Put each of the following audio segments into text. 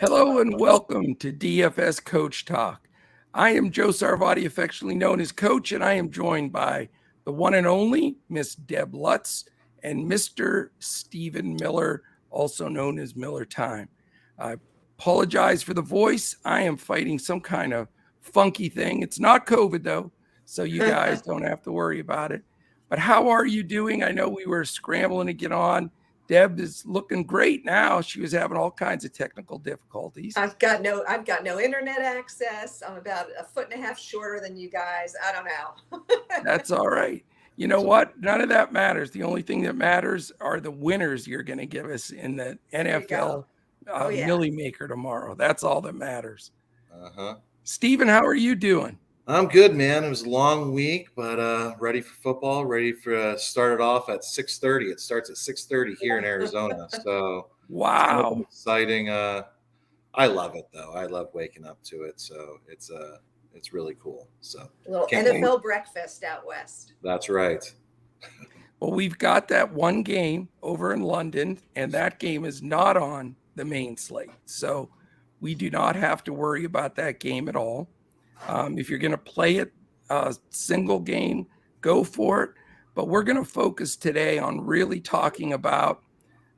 Hello and welcome to DFS Coach Talk. I am Joe Sarvati, affectionately known as Coach, and I am joined by the one and only Miss Deb Lutz and Mr. Stephen Miller, also known as Miller Time. I apologize for the voice. I am fighting some kind of funky thing. It's not COVID, though, so you guys don't have to worry about it. But how are you doing? I know we were scrambling to get on. Deb is looking great now. She was having all kinds of technical difficulties. I've got no internet access. I'm about a foot and a half shorter than you guys. I don't know. That's all right. You know what? None of that matters. The only thing that matters are the winners you're going to give us in the NFL Millie Maker tomorrow. That's all that matters. Stephen, how are you doing? I'm good, man. It was a long week, but ready for football, ready for started off at 6:30. It starts at 6:30 here in Arizona. So wow, it's exciting. I love it though. I love waking up to it. So it's really cool. So a little NFL breakfast out west. That's right. Well, we've got that one game over in London, and that game is not on the main slate. So we do not have to worry about that game at all. If you're going to play it single game, go for it. But we're going to focus today on really talking about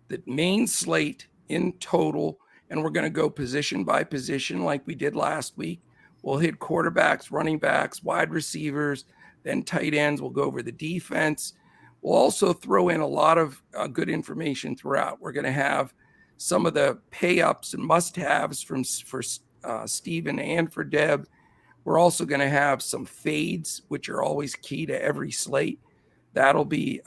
the main slate in total, and we're going to go position by position like we did last week. We'll hit quarterbacks, running backs, wide receivers, then tight ends. We'll go over the defense. We'll also throw in a lot of good information throughout. We're going to have some of the pay-ups and must-haves for Stephen and for Deb. We're also going to have some fades, which are always key to every slate. That'll be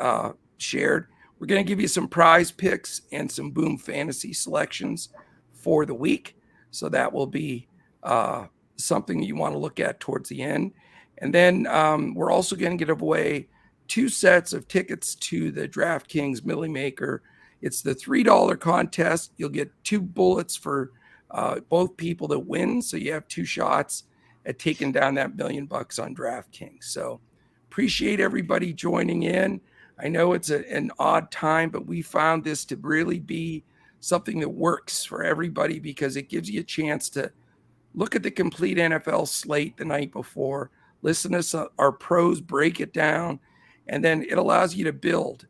shared. We're going to give you some prize picks and some boom fantasy selections for the week. So that will be something you want to look at towards the end. And then we're also going to give away 2 sets of tickets to the DraftKings Millie Maker. It's the $3 contest. You'll get 2 bullets for both people that win. So you have 2 shots at taking down that $1 million on DraftKings. So appreciate everybody joining in. I know it's an odd time, but we found this to really be something that works for everybody because it gives you a chance to look at the complete NFL slate the night before, listen to our pros break it down, and then it allows you to build.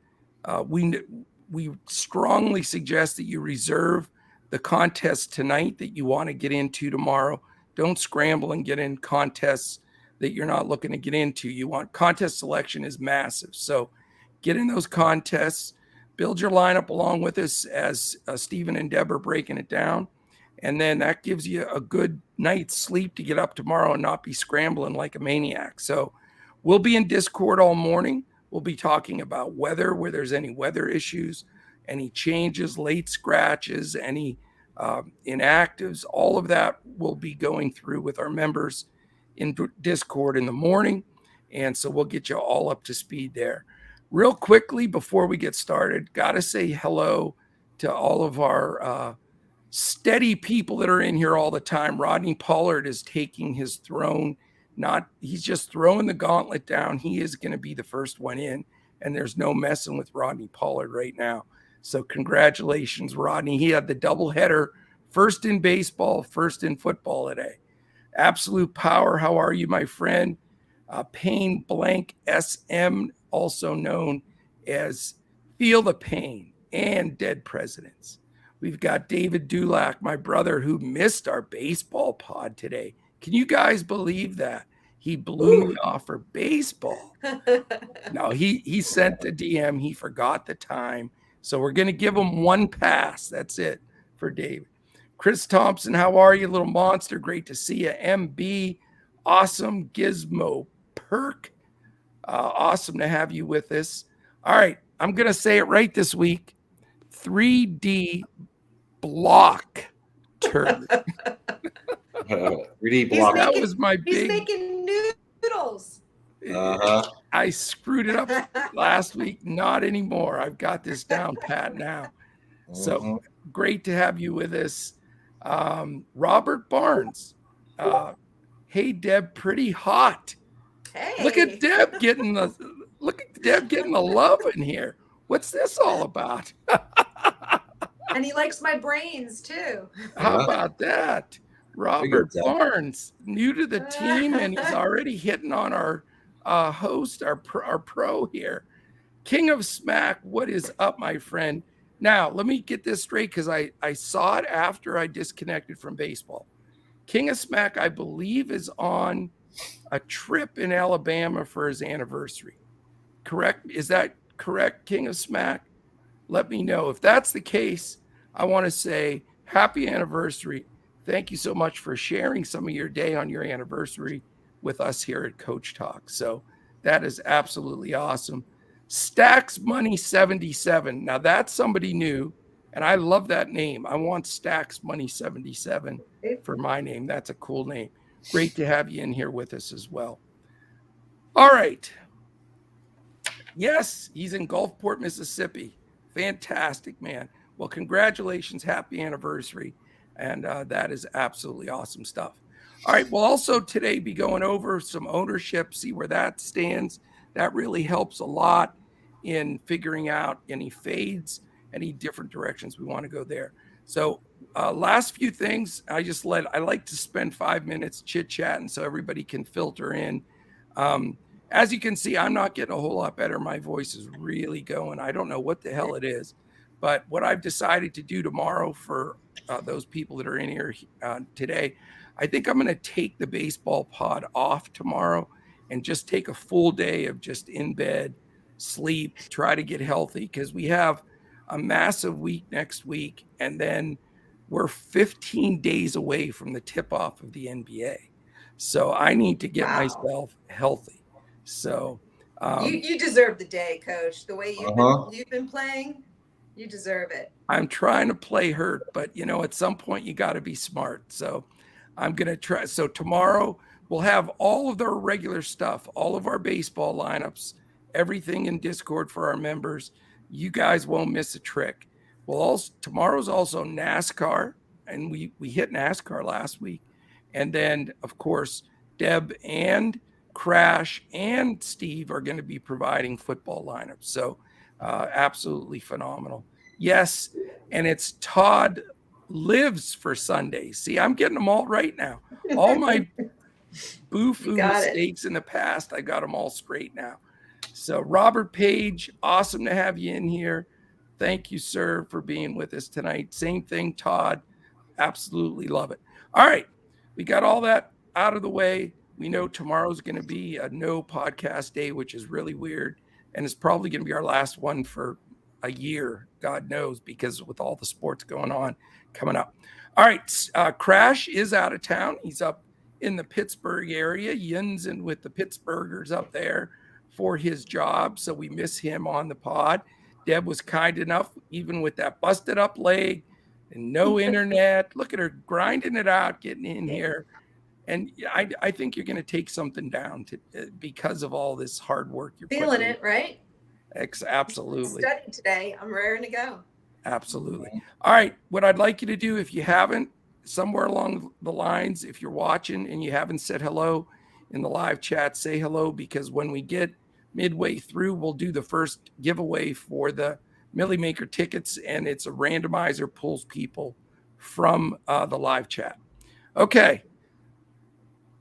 We strongly suggest that you reserve the contest tonight that you want to get into tomorrow. Don't scramble and get in contests that you're not looking to get into. You want contest selection is massive. So get in those contests, build your lineup along with us as Stephen and Deb are breaking it down. And then that gives you a good night's sleep to get up tomorrow and not be scrambling like a maniac. So we'll be in Discord all morning. We'll be talking about weather, where there's any weather issues, any changes, late scratches, any inactives, all of that we'll be going through with our members in Discord in the morning. And so we'll get you all up to speed there. Real quickly, before we get started, got to say hello to all of our steady people that are in here all the time. Rodney Pollard is taking his throne. He's just throwing the gauntlet down. He is going to be the first one in, and there's no messing with Rodney Pollard right now. So congratulations, Rodney. He had the doubleheader, first in baseball, first in football today. Absolute power. How are you, my friend? Pain Blank SM, also known as Feel the Pain and Dead Presidents. We've got David Dulac, my brother, who missed our baseball pod today. Can you guys believe that? He blew me off for baseball. No, he sent the DM. He forgot the time. So we're going to give him 1 pass. That's it for David. Chris Thompson, how are you, little monster? Great to see you. MB, awesome. Gizmo Perk, awesome to have you with us. All right, I'm going to say it right this week. 3D block turd. 3D block. That was my big. He's making noodles. I screwed it up last week. Not anymore. I've got this down pat now. So great to have you with us. Robert Barnes. Hey, Deb, pretty hot. Hey. Look at Deb getting the love in here. What's this all about? And he likes my brains too. How Yeah. about that? Very good, Robert Deb. Barnes, new to the team, and he's already hitting on our host, our pro here. King of Smack, what is up, my friend? Now, let me get this straight because I saw it after I disconnected from baseball. King of Smack, I believe, is on a trip in Alabama for his anniversary. Correct? Is that correct, King of Smack? Let me know. If that's the case, I want to say happy anniversary. Thank you so much for sharing some of your day on your anniversary with us here at Coach Talk. So that is absolutely awesome. Stacks Money 77. Now that's somebody new, and I love that name. I want Stacks Money 77 for my name. That's a cool name. Great to have you in here with us as well. All right. Yes, he's in Gulfport, Mississippi. Fantastic, man. Well, congratulations. Happy anniversary. And that is absolutely awesome stuff. All right. We'll also today be going over some ownership, see where that stands. That really helps a lot in figuring out any fades, any different directions we want to go there. So last few things, I like to spend 5 minutes chit-chatting so everybody can filter in. As you can see, I'm not getting a whole lot better. My voice is really going. I don't know what the hell it is. But what I've decided to do tomorrow for those people that are in here today, I think I'm going to take the baseball pod off tomorrow and just take a full day of just in bed, sleep, try to get healthy, because we have a massive week next week. And then we're 15 days away from the tip-off of the NBA. So I need to get myself healthy. So you deserve the day, Coach. The way you've been playing, you deserve it. I'm trying to play hurt, but at some point you got to be smart. So I'm going to try. So tomorrow we'll have all of the regular stuff, all of our baseball lineups, everything in Discord for our members. You guys won't miss a trick. Tomorrow's also NASCAR, and we hit NASCAR last week. And then, of course, Deb and Crash and Steve are going to be providing football lineups. So absolutely phenomenal. Yes, and it's Todd Lives for Sunday. See, I'm getting them all right now. All my boo-foo mistakes in the past, I got them all straight now. So Robert Page, awesome to have you in here. Thank you, sir, for being with us tonight. Same thing, Todd. Absolutely love it. All right, we got all that out of the way. We know tomorrow's going to be a no podcast day, which is really weird. And it's probably going to be our last one for a year, God knows, because with all the sports going on coming up. All right, Crash is out of town. He's up in the Pittsburgh area, yinsing with the Pittsburghers up there for his job. So we miss him on the pod. Deb was kind enough, even with that busted up leg and no internet. Look at her grinding it out, getting in here. And I think you're going to take something down because of all this hard work you're feeling it, right? Absolutely. Studying today. I'm raring to go. Absolutely. All right. What I'd like you to do, if you haven't, somewhere along the lines, if you're watching and you haven't said hello in the live chat, say hello, because when we get midway through, we'll do the first giveaway for the Millie Maker tickets, and it's a randomizer, pulls people from the live chat. Okay.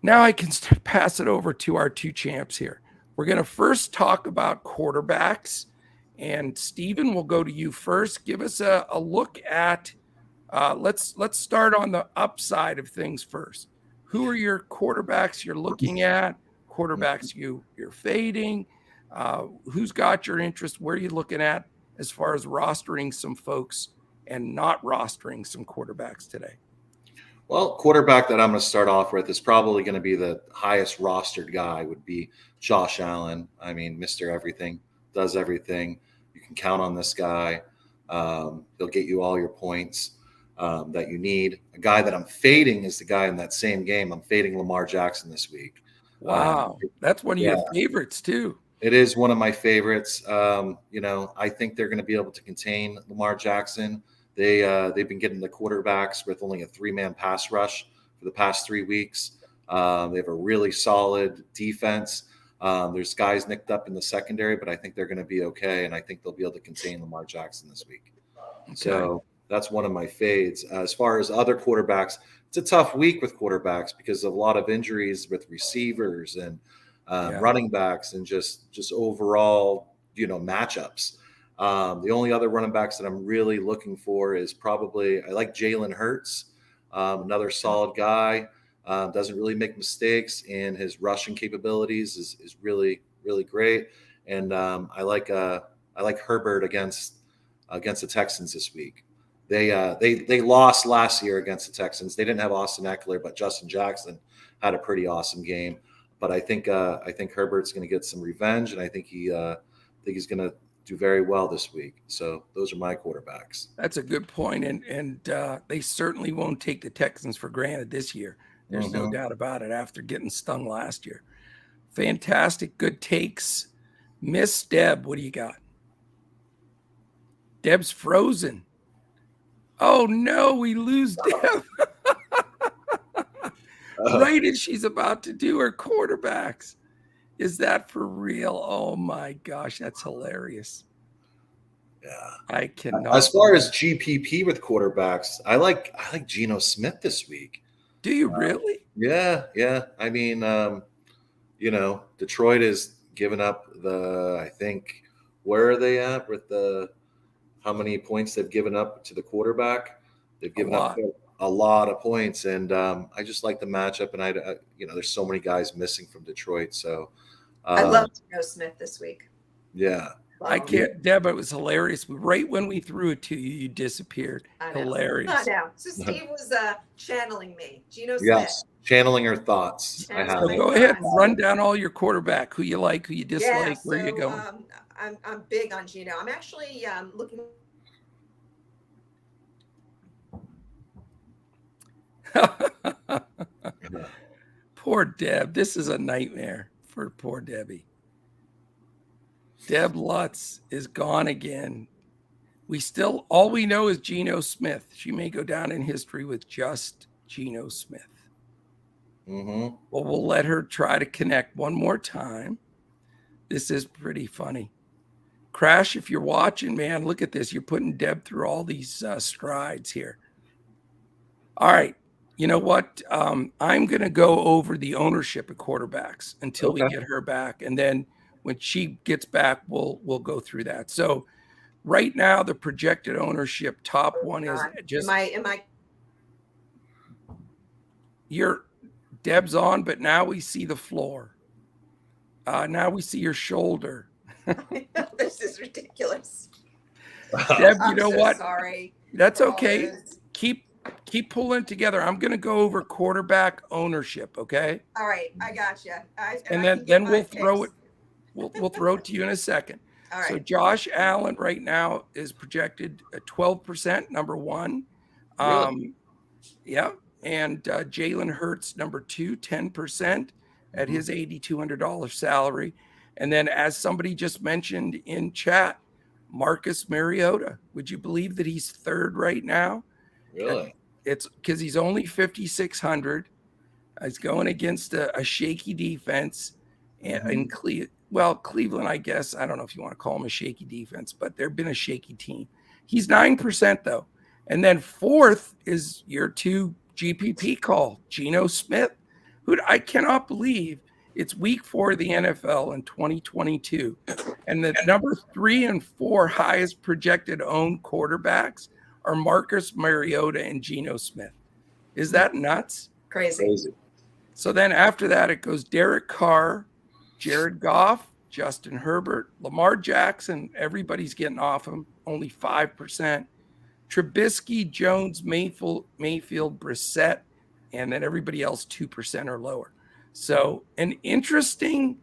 Now I can pass it over to our two champs here. We're going to first talk about quarterbacks, and Steven, we'll go to you first. Give us a look at, let's start on the upside of things first. Who are your quarterbacks you're looking at? Quarterbacks you're fading? Who's got your interest? Where are you looking at as far as rostering some folks and not rostering some quarterbacks today? Well, quarterback that I'm going to start off with is probably going to be the highest rostered guy would be Josh Allen. I mean, Mr. Everything, does everything. You can count on this guy. He'll get you all your points that you need. A guy that I'm fading is the guy in that same game. I'm fading Lamar Jackson this week. Wow. That's one of your favorites too. It is one of my favorites. I think they're going to be able to contain Lamar Jackson. They've been getting the quarterbacks with only a 3-man pass rush for the past 3 weeks. They have a really solid defense. There's guys nicked up in the secondary, but I think they're going to be okay, and I think they'll be able to contain Lamar Jackson this week. Okay. So That's one of my fades. As far as other quarterbacks, it's a tough week with quarterbacks because of a lot of injuries with receivers and running backs and just overall, matchups. The only other running backs that I'm really looking for is probably I like Jalen Hurts, another solid guy. Doesn't really make mistakes, and his rushing capabilities is really great. And I like Herbert against the Texans this week. They lost last year against the Texans. They didn't have Austin Eckler, but Justin Jackson had a pretty awesome game. But I think Herbert's going to get some revenge, and I think he's going to do very well this week. So those are my quarterbacks. That's a good point, and they certainly won't take the Texans for granted this year. There's no doubt about it after getting stung last year. Fantastic, good takes. Miss Deb, what do you got? Deb's frozen. Oh no, we lose Deb. Right as she's about to do her quarterbacks. Is that for real? Oh my gosh, that's hilarious. Yeah, I cannot. As far as GPP with quarterbacks, I like Geno Smith this week. Do you really? Yeah. I mean, Detroit has given up I think, where are they at with how many points they've given up to the quarterback? They've given up a lot of points, and I just like the matchup. And I there's so many guys missing from Detroit, so I love Geno Smith this week. Yeah. I can't, Deb. It was hilarious. Right when we threw it to you, you disappeared. Hilarious. I know. So Steve was channeling me. Geno Smith. Yes, channeling her thoughts. So go ahead and run down all your quarterback. Who you like, who you dislike, where you going. I'm big on Geno. I'm actually looking. Poor Deb. This is a nightmare for poor Debbie. Deb Lutz is gone again. All we know is Geno Smith. She may go down in history with just Geno Smith. Mm-hmm. Well, we'll let her try to connect one more time. This is pretty funny. Crash, if you're watching, man, look at this. You're putting Deb through all these strides here. All right. You know what? I'm going to go over the ownership of quarterbacks until we get her back. And then when she gets back, we'll go through that. So right now, the projected ownership top one is just. Am I? Your Deb's on, but now we see the floor. Now we see your shoulder. This is ridiculous. Deb, you know what? Sorry. That's okay. Keep pulling together. I'm going to go over quarterback ownership. Okay. All right, I got you. And then we'll throw it. We'll throw it to you in a second. All right. So Josh Allen right now is projected at 12%, number one. Really? Yeah. And Jalen Hurts, number two, 10% at his $8,200 salary. And then, as somebody just mentioned in chat, Marcus Mariota. Would you believe that he's third right now? Really? It's because he's only 5,600. He's going against a shaky defense. And Cleveland, I guess. I don't know if you want to call them a shaky defense, but they've been a shaky team. He's 9%, though. And then fourth is your two GPP call, Geno Smith, who I cannot believe it's week 4 of the NFL in 2022. And the number 3 and 4 highest projected owned quarterbacks are Marcus Mariota and Geno Smith. Is that nuts? Crazy. So then after that, it goes Derek Carr, Jared Goff, Justin Herbert, Lamar Jackson. Everybody's getting off him, only 5%. Trubisky, Jones, Mayfield, Brissett, and then everybody else 2% or lower. So an interesting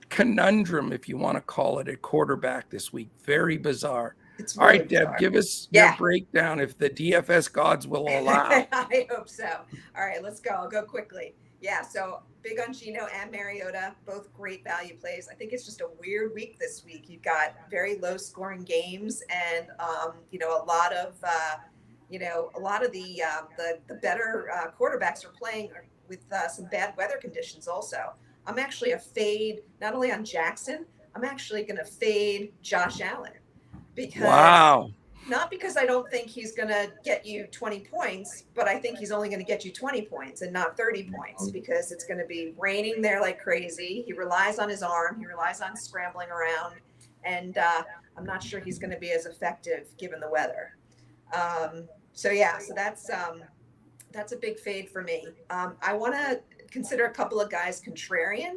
conundrum, if you want to call it, at quarterback this week. Very bizarre. It's All really right, Deb, bizarre. give us your breakdown if the DFS gods will allow. I hope so. All right, let's go. I'll go quickly. Yeah, so big on Geno and Mariota, both great value plays. I think it's just a weird week this week. You've got very low scoring games and, a lot of the better quarterbacks are playing with some bad weather conditions also. I'm actually a fade, not only on Jackson, I'm actually going to fade Josh Allen. Because wow. Not because I don't think he's going to get you 20 points, but I think he's only going to get you 20 points and not 30 points because it's going to be raining there like crazy. He relies on his arm. He relies on scrambling around. And I'm not sure he's going to be as effective given the weather. So that's a big fade for me. I want to consider a couple of guys contrarian.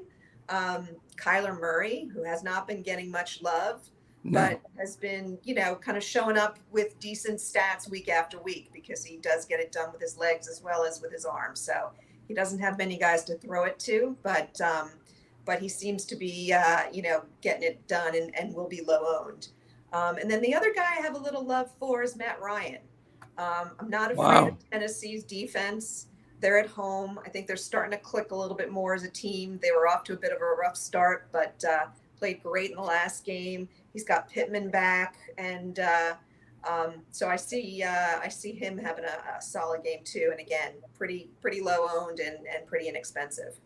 Kyler Murray, who has not been getting much love, but has been, kind of showing up with decent stats week after week because he does get it done with his legs as well as with his arms. So he doesn't have many guys to throw it to, but he seems to be, getting it done and will be low owned. And then the other guy I have a little love for is Matt Ryan. I'm not afraid of Tennessee's defense. They're at home. I think they're starting to click a little bit more as a team. They were off to a bit of a rough start, but played great in the last game. He's got Pittman back, and so I see him having a solid game too. And again, pretty low owned and pretty inexpensive.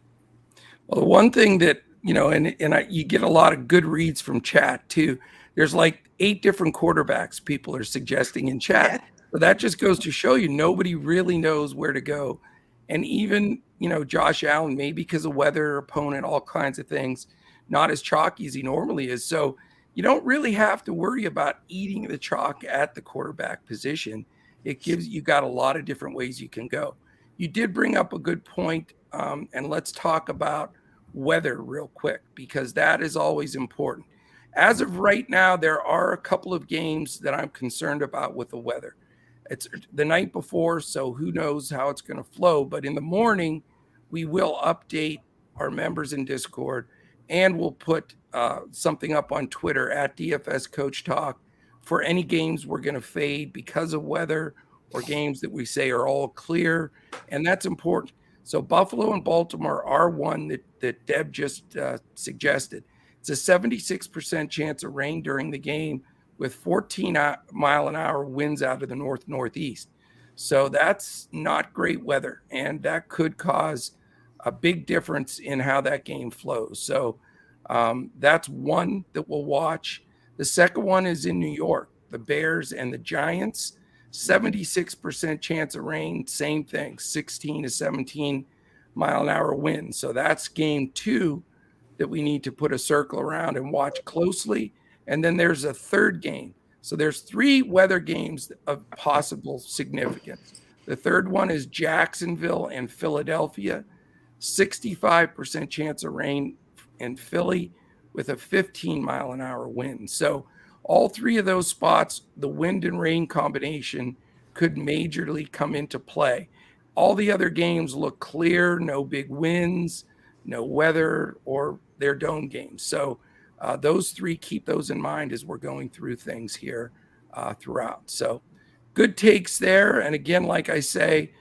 Well, the one thing that you get a lot of good reads from chat too. There's like 8 different quarterbacks people are suggesting in chat. Yeah. So that just goes to show you nobody really knows where to go. And even, Josh Allen, maybe because of weather, opponent, all kinds of things, not as chalky as he normally is. So you don't really have to worry about eating the chalk at the quarterback position. It gives you got a lot of different ways you can go. You did bring up a good point, and let's talk about weather real quick, because that is always important. As of right now, there are a couple of games that I'm concerned about with the weather. It's the night before, so who knows how it's going to flow. But in the morning, we will update our members in Discord, and we'll put something up on Twitter at DFS Coach Talk for any games we're going to fade because of weather or games that we say are all clear. And that's important. So Buffalo and Baltimore are one that Deb just suggested. It's a 76% chance of rain during the game with 14-mile-an-hour winds out of the northeast. So that's not great weather, and that could cause a big difference in how that game flows. So that's one that we'll watch. The second one is in New York, the Bears and the Giants. 76% chance of rain, same thing, 16 to 17 mile an hour wind. So that's game 2 that we need to put a circle around and watch closely. And then there's a third game. So there's 3 weather games of possible significance. The third one is Jacksonville and Philadelphia. 65% chance of rain in Philly with a 15-mile-an-hour wind. So all 3 of those spots, the wind and rain combination could majorly come into play. All the other games look clear, no big winds, no weather, or they're dome games. So those 3, keep those in mind as we're going through things here throughout. So good takes there. And again, like I say,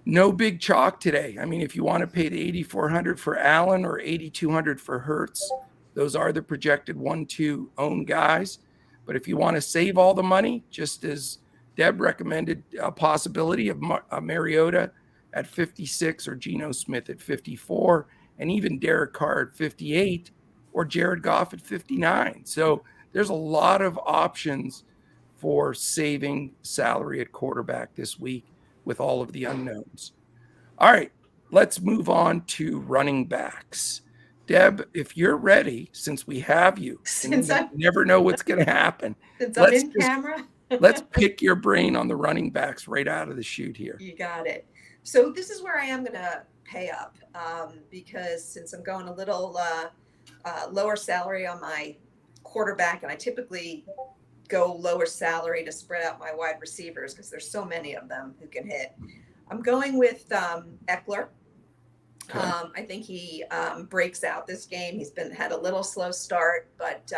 no big chalk today. I mean, if you want to pay the 8,400 for Allen or 8,200 for Hurts, those are the projected 1-2 own guys. But if you want to save all the money, just as Deb recommended, a possibility of Mariota at 56 or Geno Smith at 54, and even Derek Carr at 58 or Jared Goff at 59. So there's a lot of options for saving salary at quarterback this week with all of the unknowns. All right, let's move on to running backs. Deb, if you're ready, since we have you, and you never know what's going to happen. Since I'm in camera. Let's pick your brain on the running backs right out of the chute here. You got it. So this is where I am going to pay up because since I'm going a little lower salary on my quarterback, and I typically go lower salary to spread out my wide receivers because there's so many of them who can hit. I'm going with Eckler. Okay. I think he breaks out this game. He's had a little slow start, but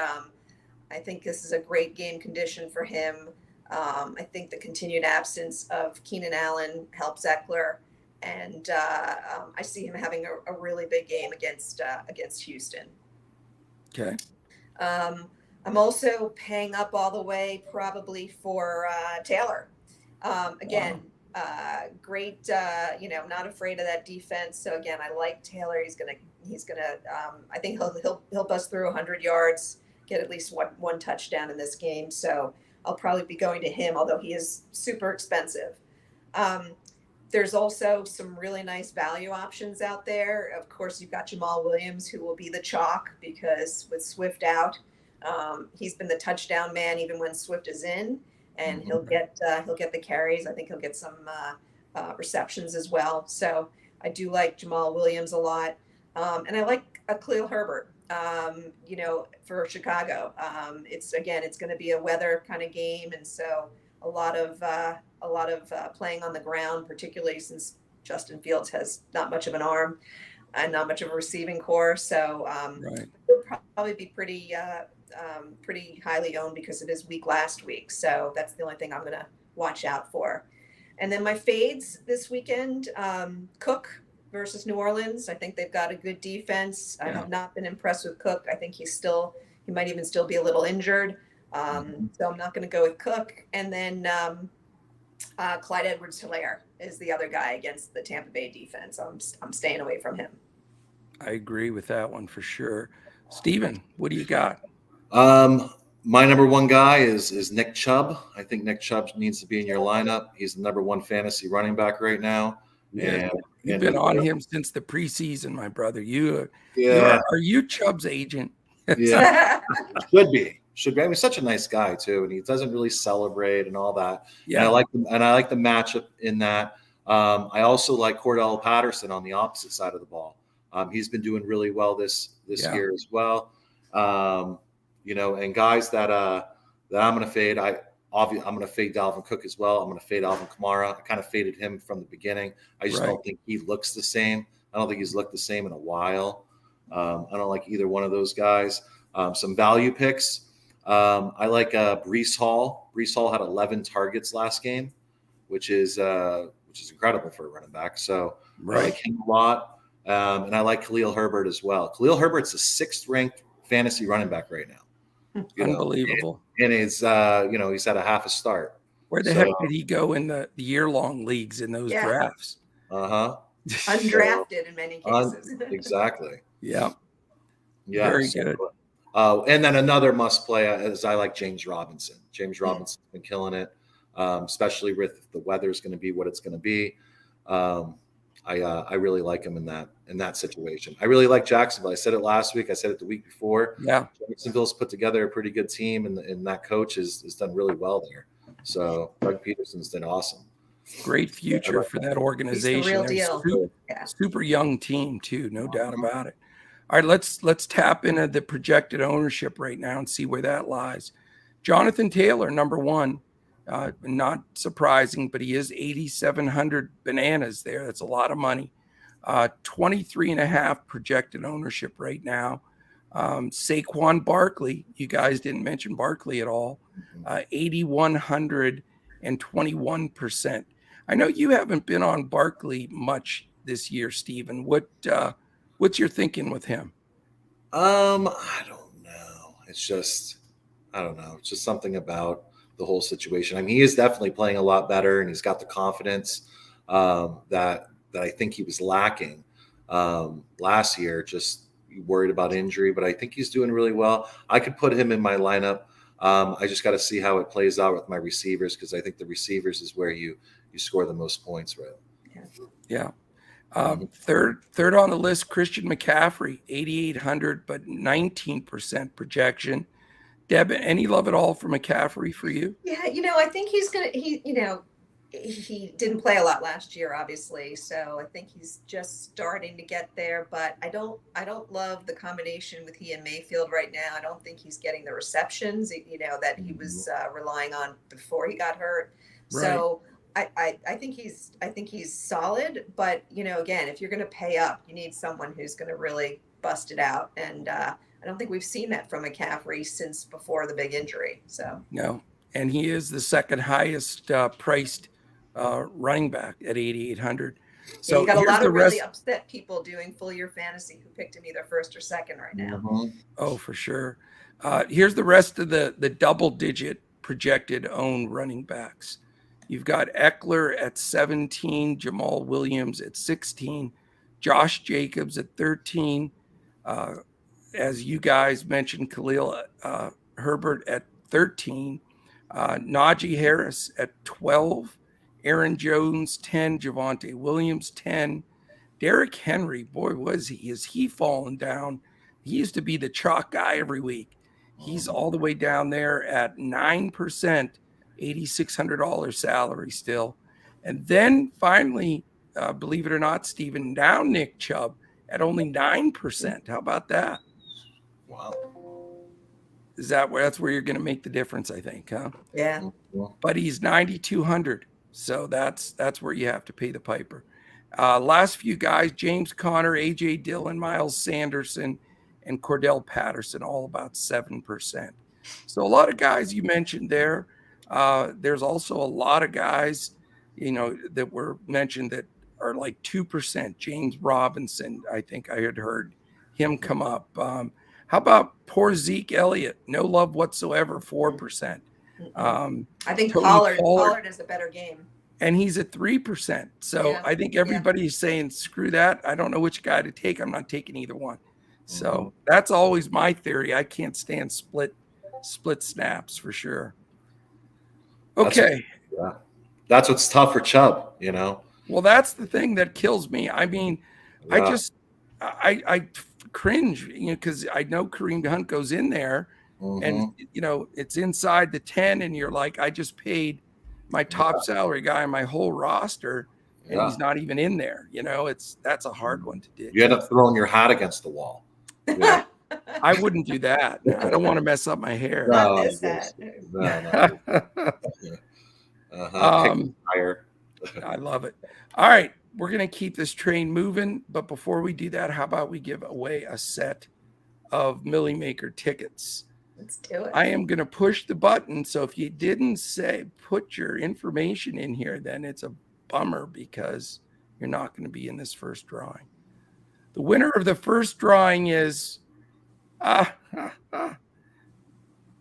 I think this is a great game condition for him. I think the continued absence of Keenan Allen helps Eckler, and I see him having a really big game against Houston. Okay. I'm also paying up all the way probably for Taylor. Again, great. Not afraid of that defense. So again, I like Taylor. He's gonna. I think he'll bust through 100 yards, get at least one touchdown in this game. So I'll probably be going to him, although he is super expensive. There's also some really nice value options out there. Of course, you've got Jamal Williams, who will be the chalk because with Swift out, he's been the touchdown man even when Swift is in, and he'll get the carries. I think he'll get some receptions as well. So I do like Jamal Williams a lot, and I like Khalil Herbert. For Chicago, it's going to be a weather kind of game, and so a lot of playing on the ground, particularly since Justin Fields has not much of an arm and not much of a receiving core. So he'll probably be pretty highly owned because of his week last week. So that's the only thing I'm going to watch out for. And then my fades this weekend, Cook versus New Orleans. I think they've got a good defense. I have not been impressed with Cook. I think he might even still be a little injured. So I'm not going to go with Cook. And then Clyde Edwards-Helaire is the other guy against the Tampa Bay defense. I'm staying away from him. I agree with that one for sure. Steven, what do you got? My number one guy is Nick Chubb. I think Nick Chubb needs to be in your lineup. He's the number one fantasy running back right now. Yeah, you've been on him since the preseason, my brother. Are you Chubb's agent? Yeah, should be. I mean, he's such a nice guy too, and he doesn't really celebrate and all that. Yeah, and I like the matchup in that. I also like Cordell Patterson on the opposite side of the ball. He's been doing really well this year as well. And guys that I'm going to fade. I'm going to fade Dalvin Cook as well. I'm going to fade Alvin Kamara. I kind of faded him from the beginning. I just don't think he looks the same. I don't think he's looked the same in a while. I don't like either one of those guys. Some value picks. I like Breece Hall. Breece Hall had 11 targets last game, which is incredible for a running back. So I like him a lot. And I like Khalil Herbert as well. Khalil Herbert's the 6th ranked fantasy running back right now. Unbelievable. And he's he's had a half a start. Where the heck did he go in the year-long leagues in those drafts? Undrafted in many cases. Exactly. Yeah. Very good. And then another must play is I like James Robinson. James Robinson's been killing it, especially with the weather is going to be what it's going to be. I really like him in that situation. I really like Jacksonville. I said it last week. I said it the week before. Yeah, Jacksonville's put together a pretty good team, and that coach has done really well there. So Doug Peterson's done awesome. Great future for that organization. He's the real deal. Super young team too, no doubt about it. All right, let's tap into the projected ownership right now and see where that lies. Jonathan Taylor, number one. Not surprising, but he is 8,700 bananas there. That's a lot of money. 23.5 projected ownership right now. Saquon Barkley, you guys didn't mention Barkley at all. 8,100 and 21%. I know you haven't been on Barkley much this year, Steven. What's your thinking with him? I don't know. It's just something about the whole situation. I mean, he is definitely playing a lot better, and he's got the confidence that I think he was lacking last year. Just worried about injury, but I think he's doing really well. I could put him in my lineup. I just got to see how it plays out with my receivers, because I think the receivers is where you score the most points, right? Yeah. Third on the list, Christian McCaffrey, 8,800, but 19% projection. Deb, any love at all for McCaffrey for you? Yeah, I think he didn't play a lot last year, obviously. So I think he's just starting to get there, but I don't love the combination with he and Mayfield right now. I don't think he's getting the receptions, that he was relying on before he got hurt. Right. So I think he's solid, but again, if you're going to pay up, you need someone who's going to really bust it out. And, I don't think we've seen that from McCaffrey since before the big injury. So no, and he is the second highest priced running back at 8,800. So you got a lot of really upset people doing full year fantasy who picked him either first or second right now. Oh, for sure. Here's the rest of the double digit projected owned running backs. You've got Eckler at 17, Jamal Williams at 16, Josh Jacobs at 13. As you guys mentioned, Khalil Herbert at 13. Najee Harris at 12, Aaron Jones 10, Javonte Williams 10, Derrick Henry, boy, is he fallen down. He used to be the chalk guy every week. He's all the way down there at 9%, $8,600 salary still. And then finally, believe it or not, Stephen, now Nick Chubb at only 9%. How about that? Wow. That's where you're going to make the difference, I think, huh? Yeah. But he's 9,200. So that's where you have to pay the piper. Last few guys, James Conner, A.J. Dillon, Miles Sanderson, and Cordell Patterson, all about 7%. So a lot of guys you mentioned there. There's also a lot of guys, that were mentioned that are like 2%. James Robinson, I think I had heard him come up. How about poor Zeke Elliott? No love whatsoever, 4%. I think Tony Pollard is a better game. And he's at 3%. So I think everybody's saying, screw that. I don't know which guy to take. I'm not taking either one. So that's always my theory. I can't stand split snaps for sure. Okay. That's what's tough for Chubb, Well, that's the thing that kills me. I mean, I cringe, because I know Kareem Hunt goes in there and, it's inside the 10 and you're like, I just paid my top salary guy on my whole roster and he's not even in there. That's a hard one to do. You end up throwing your hat against the wall. Yeah. I wouldn't do that. I don't want to mess up my hair. Not this hat. I love it. All right. We're going to keep this train moving. But before we do that, how about we give away a set of Millie Maker tickets? Let's do it. I am going to push the button. So if you didn't put your information in here, then it's a bummer because you're not going to be in this first drawing. The winner of the first drawing is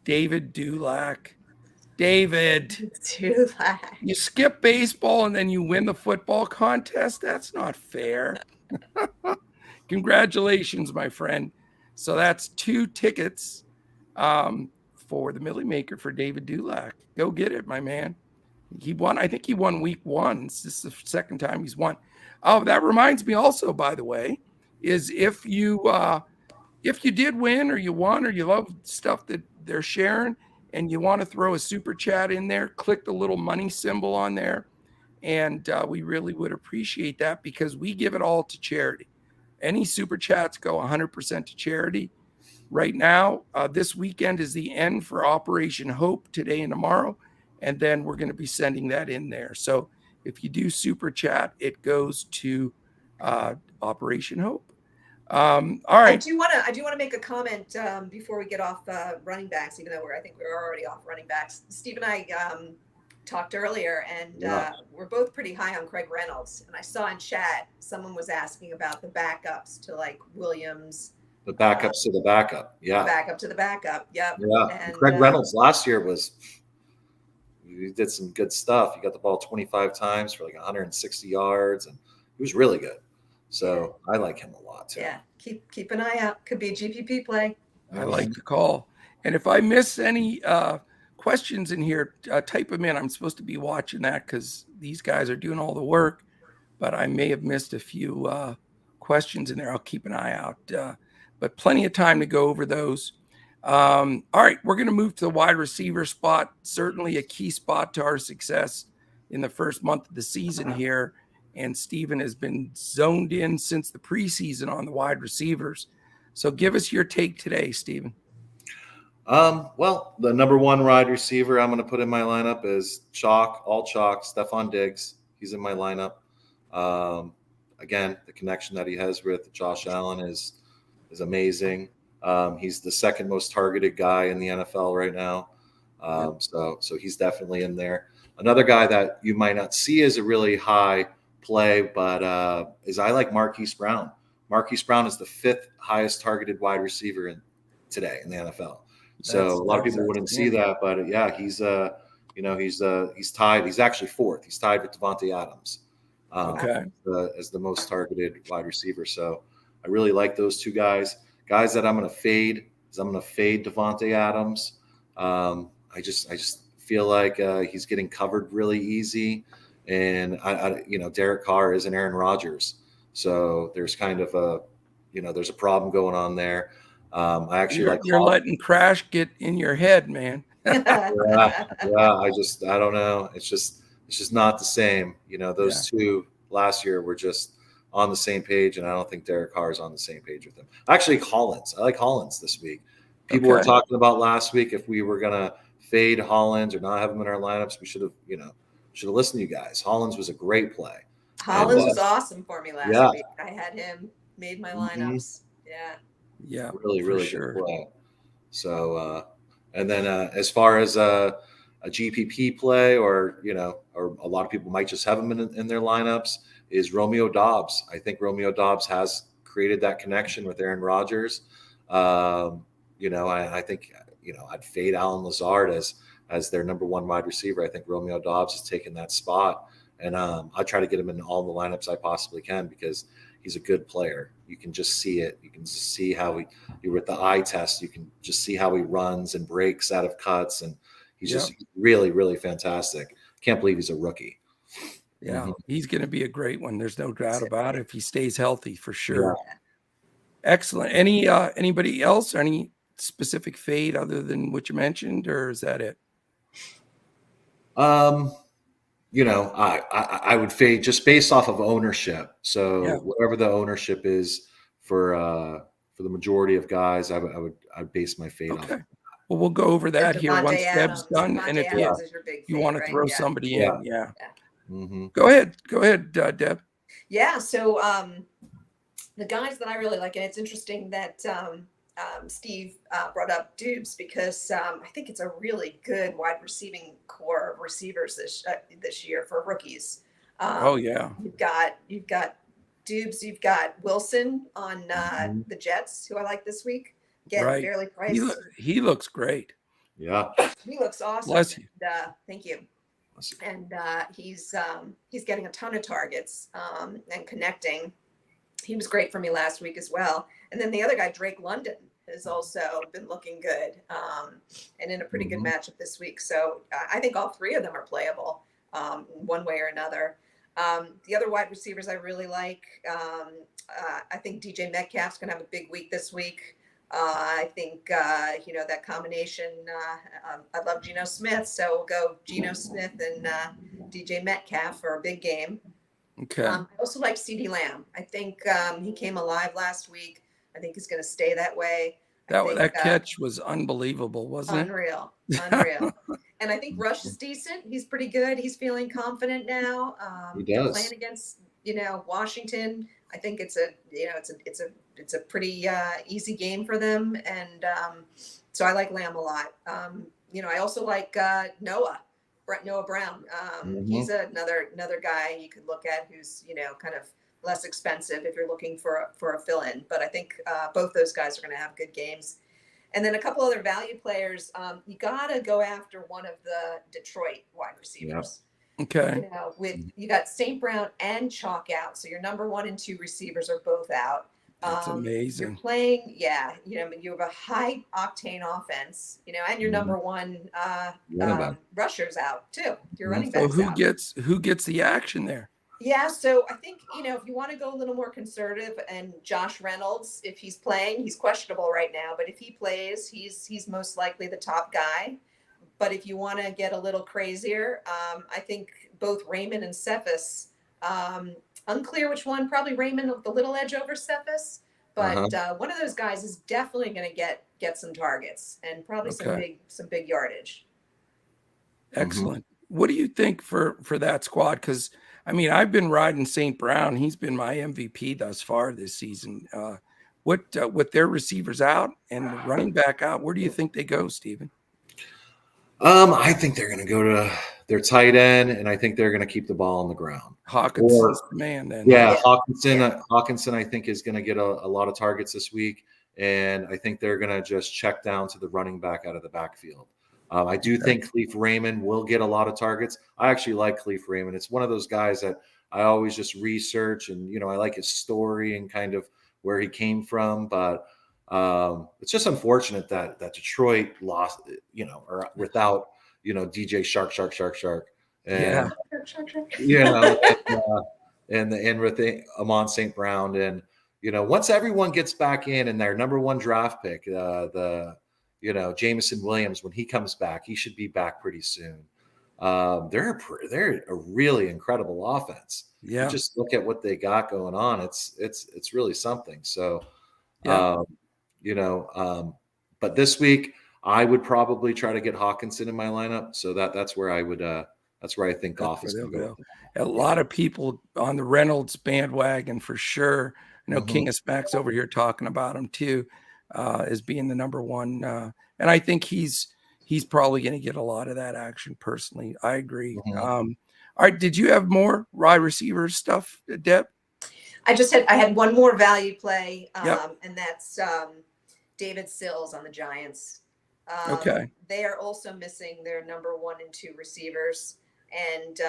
David Dulac. David, you skip baseball and then you win the football contest? That's not fair. Congratulations, my friend. So that's 2 tickets for the Millie Maker for David Dulac. Go get it, my man. He won. I think he won week 1. This is the second time he's won. Oh, that reminds me also, by the way, is if you did win or you won or you love stuff that they're sharing and you want to throw a super chat in there, click the little money symbol on there. And we really would appreciate that because we give it all to charity. Any super chats go 100% to charity. Right now, this weekend is the end for Operation Hope today and tomorrow. And then we're going to be sending that in there. So if you do super chat, it goes to Operation Hope. All right. I do want to make a comment before we get off running backs, even though I think we're already off running backs. Steve and I talked earlier, and we're both pretty high on Craig Reynolds. And I saw in chat someone was asking about the backups to like Williams. The backups to the backup, The backup to the backup, yep. Yeah. And Craig Reynolds last year he did some good stuff. He got the ball 25 times for like 160 yards, and he was really good. So I like him a lot too. Yeah, keep an eye out. Could be a GPP play. I like the call. And if I miss any questions in here, type them in. I'm supposed to be watching that because these guys are doing all the work, but I may have missed a few questions in there. I'll keep an eye out. But plenty of time to go over those. All right, we're going to move to the wide receiver spot. Certainly a key spot to our success in the first month of the season here. And Steven has been zoned in since the preseason on the wide receivers. So give us your take today, Steven. Well, the number 1 wide receiver I'm going to put in my lineup is all chalk, Stephon Diggs. He's in my lineup. Again, the connection that he has with Josh Allen is amazing. He's the second most targeted guy in the NFL right now. So he's definitely in there. Another guy that you might not see as a really high play, but I like Marquise Brown. Marquise Brown is the 5th highest targeted wide receiver today in the NFL. So a lot of people wouldn't see that, but he's tied. He's actually 4th. He's tied with Devontae Adams as the most targeted wide receiver. So I really like those 2 guys. Guys that I'm going to fade is Devontae Adams. I just feel like he's getting covered really easy. And Derek Carr isn't Aaron Rodgers, so there's kind of there's a problem going on there. I actually You're letting Crash get in your head, man. yeah. I don't know. It's just not the same. Those two last year were just on the same page, and I don't think Derek Carr is on the same page with them. Actually, Hollins. I like Hollins this week. People were talking about last week if we were gonna fade Hollins or not have him in our lineups. We should have listened to you guys. Hollins was a great play. Hollins was awesome for me last week. I had him, made my lineups. Yeah, really good play. So, and then as far as a GPP play, or a lot of people might just have him in their lineups, is Romeo Dobbs. I think Romeo Dobbs has created that connection with Aaron Rodgers. I think I'd fade Alan Lazard as their number one wide receiver. I think Romeo Dobbs has taken that spot, and I try to get him in all the lineups I possibly can because he's a good player. You can just see it. You can just see how with the eye test, you can just see how he runs and breaks out of cuts, and he's just really, really fantastic. Can't believe he's a rookie. Yeah, he's going to be a great one. There's no doubt about it if he stays healthy, for sure. Yeah. Excellent. Anybody else? Any specific fade other than what you mentioned, or is that it? I would fade just based off of ownership. So whatever the ownership is for the majority of guys, I'd base my fade off. Well, we'll go over that here once Deb's done, and if you want to throw somebody in, Mm-hmm. Go ahead, Deb. Yeah. So the guys that I really like, and it's interesting that Steve brought up Dobbs because I think it's a really good wide receiving core of receivers this year for rookies. You've got Dobbs, you've got Wilson on the Jets, who I like this week. Getting fairly priced. He looks great. Yeah, he looks awesome. Bless you. Thank you. And he's getting a ton of targets and connecting. He was great for me last week as well. And then the other guy, Drake London, has also been looking good and in a pretty good matchup this week. So I think all three of them are playable one way or another. The other wide receivers I really like, I think DJ Metcalf's going to have a big week this week. I think, that combination, I love Geno Smith. So we'll go Geno Smith and DJ Metcalf for a big game. Okay. I also like CeeDee Lamb. I think he came alive last week. I think he's going to stay that way. That catch was unbelievable, wasn't it? Unreal. And I think Rush is decent. He's pretty good. He's feeling confident now. He does. Playing against, Washington. I think it's a pretty easy game for them. And so I like Lamb a lot. I also like Noah Brown. He's another guy you could look at who's, kind of less expensive if you're looking for a fill-in. But I think both those guys are going to have good games. And then a couple other value players. You got to go after one of the Detroit wide receivers. Okay. You got St. Brown and Chalk out. So your number 1 and 2 receivers are both out. That's amazing. You're playing, you have a high octane offense, and your number 1 rusher's out too. Your running back. So who gets the action there? Yeah, so I think if you want to go a little more conservative, and Josh Reynolds, if he's playing, he's questionable right now, but if he plays, he's most likely the top guy. But if you want to get a little crazier, I think both Raymond and Cephas. Unclear which one, probably Raymond with the little edge over Cephas, but one of those guys is definitely going to get some targets and probably some big yardage. Excellent. What do you think for that squad? Because I've been riding St. Brown. He's been my MVP thus far this season. With their receivers out and the running back out, where do you think they go, Stephen? I think they're going to go to their tight end, and I think they're going to keep the ball on the ground. Hawkinson's the man then. Yeah, Hawkinson, I think, is going to get a lot of targets this week, and I think they're going to just check down to the running back out of the backfield. I do think Khalif Raymond will get a lot of targets. I actually like Khalif Raymond. It's one of those guys that I always just research, and I like his story and kind of where he came from, but it's just unfortunate that Detroit lost, or without, DJ Shark, Yeah. and and with Amon St. Brown, and once everyone gets back in and their number one draft pick, Jameson Williams, when he comes back, he should be back pretty soon. They're a really incredible offense. Yeah. You just look at what they got going on. It's really something. So, Yeah. but this week I would probably try to get Hawkinson in my lineup. So that's where I would. That's where I think Goff is going to go. A lot of people on the Reynolds bandwagon for sure. I know King of Smacks over here talking about him too, as being the number one. And I think he's probably going to get a lot of that action personally. I agree. All right. Did you have more wide receiver stuff, Deb? I had one more value play, and that's David Sills on the Giants. Okay. They are also missing their number 1 and 2 receivers. And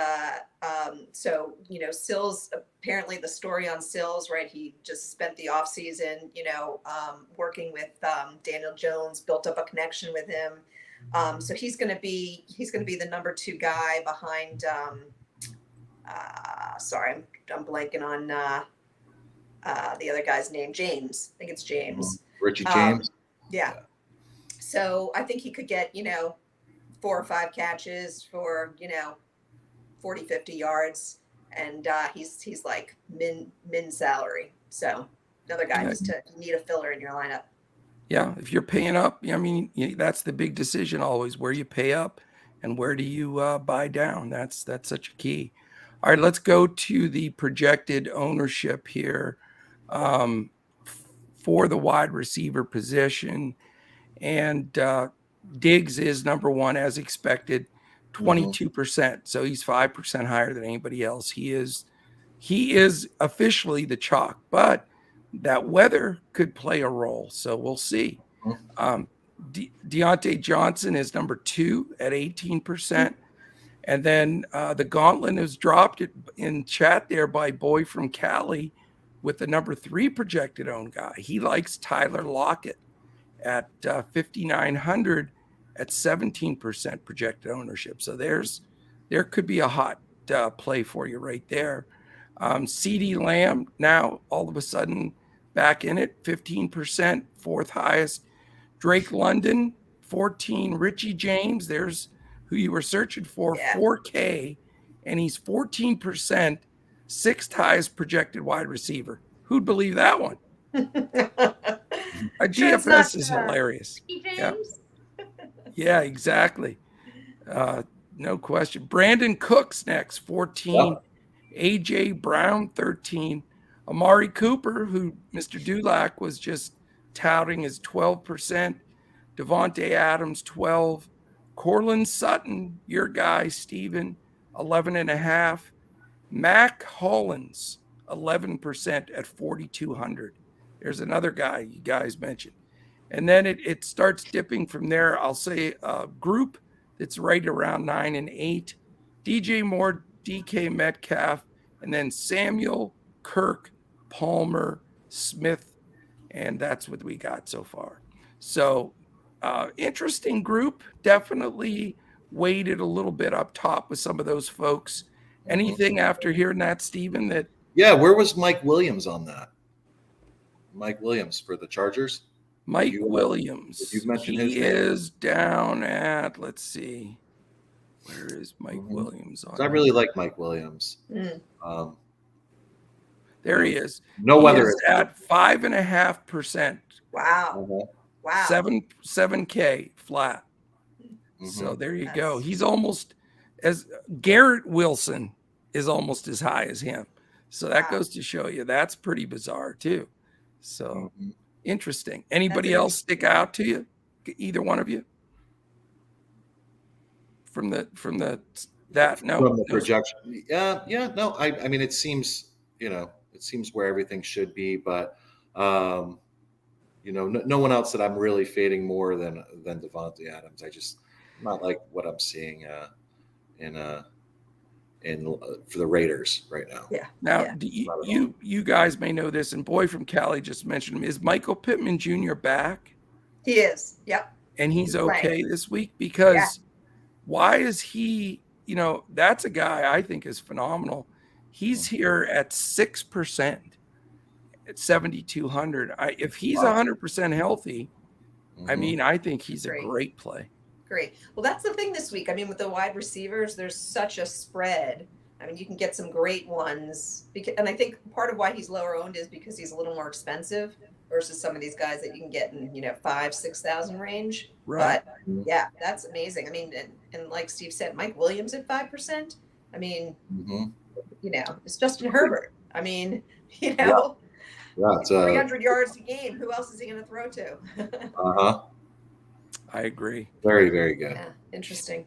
so, Sills, apparently the story on Sills, right? He just spent the offseason, working with Daniel Jones, built up a connection with him. So he's going to be the number 2 guy behind. Sorry, I'm blanking on the other guy's name, James. I think it's James. Richie James. Yeah. So I think he could get 4 or 5 catches for 40, 50 yards, and he's like min salary. So another guy just to need a filler in your lineup. Yeah, if you're paying up, I mean, that's the big decision always, where you pay up and where do you buy down. That's such a key. All right, let's go to the projected ownership here for the wide receiver position. And Diggs is number 1 as expected, 22%. So he's 5% higher than anybody else. He is officially the chalk, but that weather could play a role. So we'll see. Deontay Johnson is number 2 at 18%. And then the gauntlet is dropped in chat there by Boy from Cali with the number 3 projected owned guy. He likes Tyler Lockett at 5,900 at 17% projected ownership. So there could be a hot play for you right there. CeeDee Lamb now all of a sudden back in it, 15%, 4th highest. Drake London, 14. Richie James, there's who you were searching for, 4K, and he's 14%, 6th highest projected wide receiver. Who'd believe that one? Our DFS is hilarious. Yeah, exactly. No question. Brandon Cooks next, 14. AJ Brown, 13. Amari Cooper, who Mr. Dulac was just touting, is 12%. Devontae Adams, 12. Cortland Sutton, your guy, Steven, 11.5. Mac Hollins, 11% at 4,200. There's another guy you guys mentioned. And then it starts dipping from there. I'll say a group that's right around 9 and 8. DJ Moore, DK Metcalf, and then Samuel, Kirk, Palmer, Smith, and that's what we got so far. So interesting group. Definitely weighted a little bit up top with some of those folks. Anything after hearing that, Steven? Where was Mike Williams on that? Mike Williams for the Chargers? Mike Williams. Did you mention he his name? is down at, let's see. Where is Mike Williams on? I really like Mike Williams. There he is. No weather is at 5.5%. Wow. Wow. 7K flat. So there you go. He's almost as Garrett Wilson is almost as high as him. So that goes to show you that's pretty bizarre too. So interesting. Anybody else stick out to you? Either one of you? From the projection. No. I mean, it seems where everything should be, but no one else that I'm really fading more than Devontae Adams. I just not like what I'm seeing for the Raiders right now. Yeah. Now, you guys may know this, and Boy from Cali just mentioned him. Is Michael Pittman Jr. back? He is. Yep. And he's okay this week because why is he, that's a guy I think is phenomenal. He's here at 6% at 7,200. If he's 100% healthy, I mean, I think he's a great play. Great. Well, that's the thing this week. I mean, with the wide receivers, there's such a spread. I mean, you can get some great ones. And I think part of why he's lower owned is because he's a little more expensive versus some of these guys that you can get in, 5,000-6,000 range. Right. But yeah, that's amazing. I mean, and like Steve said, Mike Williams at 5%. I mean, it's Justin Herbert. I mean, Yeah, it's 300 yards a game. Who else is he going to throw to? I agree. Very, very good. Yeah, interesting.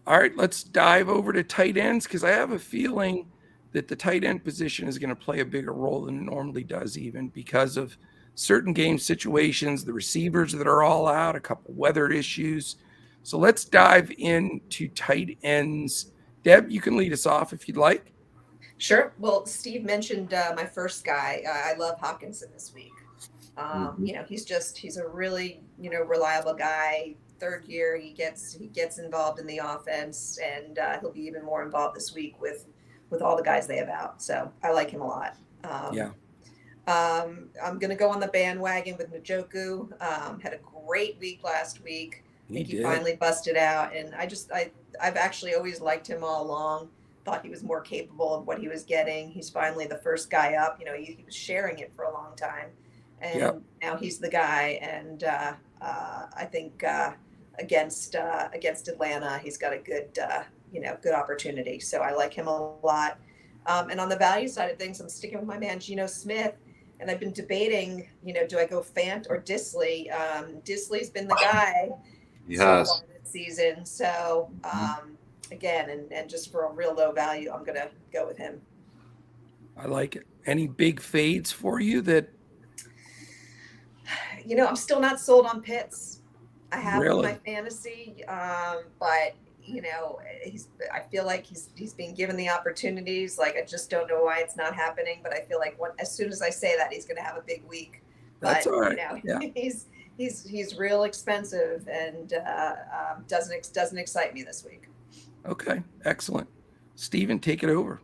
All right, let's dive over to tight ends because I have a feeling that the tight end position is going to play a bigger role than it normally does, even because of certain game situations, the receivers that are all out, a couple weather issues. So let's dive into tight ends. Deb, you can lead us off if you'd like. Sure. Well, Steve mentioned my first guy. I love Hawkinson this week. He's a really, reliable guy. Third year, he gets involved in the offense, and he'll be even more involved this week with all the guys they have out. So I like him a lot. I'm going to go on the bandwagon with Njoku. Had a great week last week. I think he finally busted out, and I've actually always liked him all along. Thought he was more capable of what he was getting. He's finally the first guy up. He was sharing it for a long time, and now he's the guy. And I think against Atlanta, he's got a good opportunity. So I like him a lot. And on the value side of things, I'm sticking with my man Geno Smith. And I've been debating, do I go Fant or Disley? Disley's been the guy so far this season. So again, and just for a real low value, I'm going to go with him. I like it. Any big fades for you that? I'm still not sold on Pitts. I have him in Really? my fantasy, but I feel like he's being given the opportunities. Like, I just don't know why it's not happening, but I feel like as soon as I say that, he's going to have a big week. That's all right. He's real expensive and doesn't excite me this week. Okay, excellent. Steven, take it over.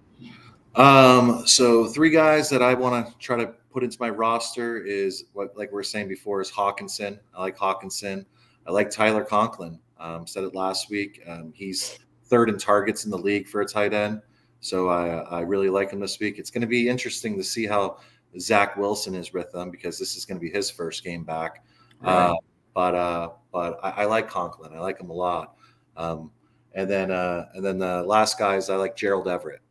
So 3 guys that I want to try to put into my roster is what, like we were saying before, is Hawkinson. I like Hawkinson. I like Tyler Conklin. Said it last week. He's 3rd in targets in the league for a tight end. So I really like him this week. It's going to be interesting to see how Zach Wilson is with them because this is going to be his first game back. Right. But I like Conklin. I like him a lot. And then the last guy is I like Gerald Everett.